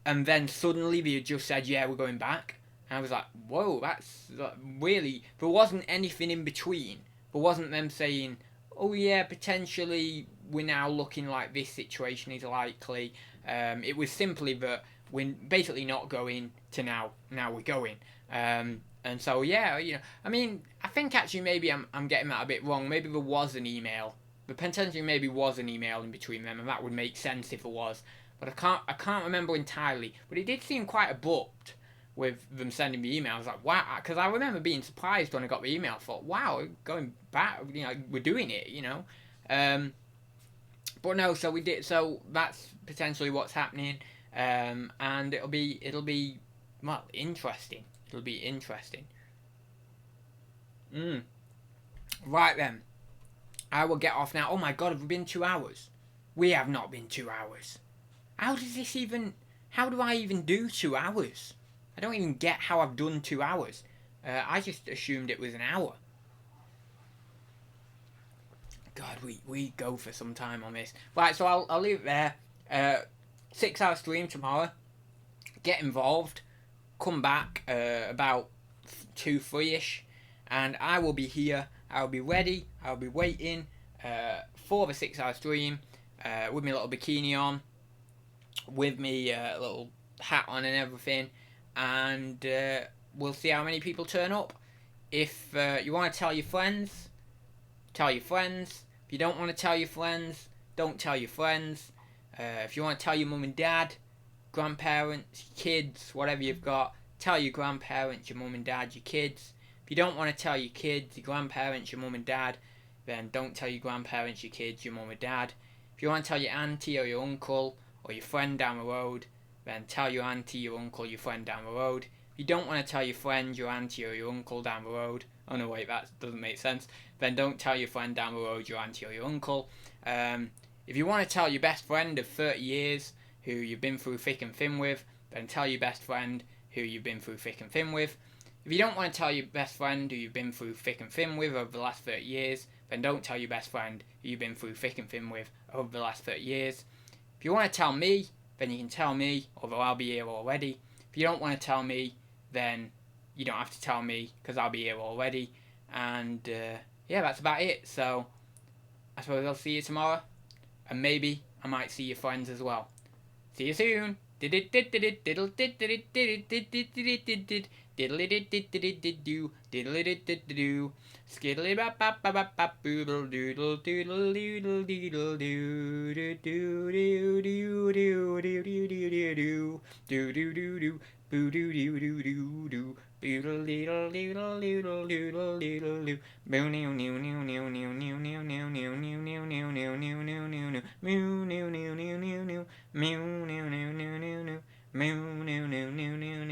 and then suddenly they had just said, yeah, we're going back. And I was like, whoa, that's really... There wasn't anything in between. There wasn't them saying, oh yeah, potentially we're now looking like this situation is likely. It was simply that we're basically not going to now we're going. And so, yeah, I mean, I think actually maybe I'm getting that a bit wrong. Maybe there was an email. There potentially maybe was an email in between them, and that would make sense if there was. But I can't remember entirely. But it did seem quite abrupt with them sending me emails. Like, wow, because I remember being surprised when I got the email. I thought, wow, going back, we're doing it, But no, so we did. So that's potentially what's happening, and it'll be well, interesting. It'll be interesting. Right then, I will get off now. Oh my God, have we been 2 hours? We have not been 2 hours. How do I even do 2 hours? I don't even get how I've done 2 hours. I just assumed it was an hour. God, we go for some time on this. Right, so I'll leave it there. 6 hour stream tomorrow. Get involved. Come back about 2-3ish, and I will be here. I'll be ready. I'll be waiting for the 6 hour stream with my little bikini on, with me little hat on and everything, and we'll see how many people turn up. If you want to tell your friends, tell your friends. If you don't want to tell your friends, don't tell your friends. If you want to tell your mum and dad, grandparents, kids, whatever you've got, tell your grandparents, your mum and dad, your kids. If you don't want to tell your kids, your grandparents, your mum and dad, then don't tell your grandparents, your kids, your mum and dad. If you want to tell your auntie or your uncle or your friend down the road, then tell your auntie, your uncle, your friend down the road. you don't want to tell your friend, your auntie, or your uncle down the road. Oh no, wait, that doesn't make sense. Then don't tell your friend down the road, your auntie, or your uncle. If you want to tell your best friend of 30 years who you've been through thick and thin with, then tell your best friend who you've been through thick and thin with. If you don't want to tell your best friend who you've been through thick and thin with over the last 30 years, then don't tell your best friend who you've been through thick and thin with over the last 30 years. If you want to tell me, then you can tell me, although I'll be here already. If you don't want to tell me, then you don't have to tell me, because I'll be here already. And yeah, that's about it. So I suppose I'll see you tomorrow, and maybe I might see your friends as well. See you soon. Skiddly bop bop bop bop bop boodle doodle doodle doodle doodle doo doo doo doo doo doo doo doo doo doo doo doo doo boo doo doo doo doo doo doodle doodle doodle doodle doodle doodle doo boo new new new new new new new new new new new new new new new new new mew new new new new new mew new new new new new mew new new new new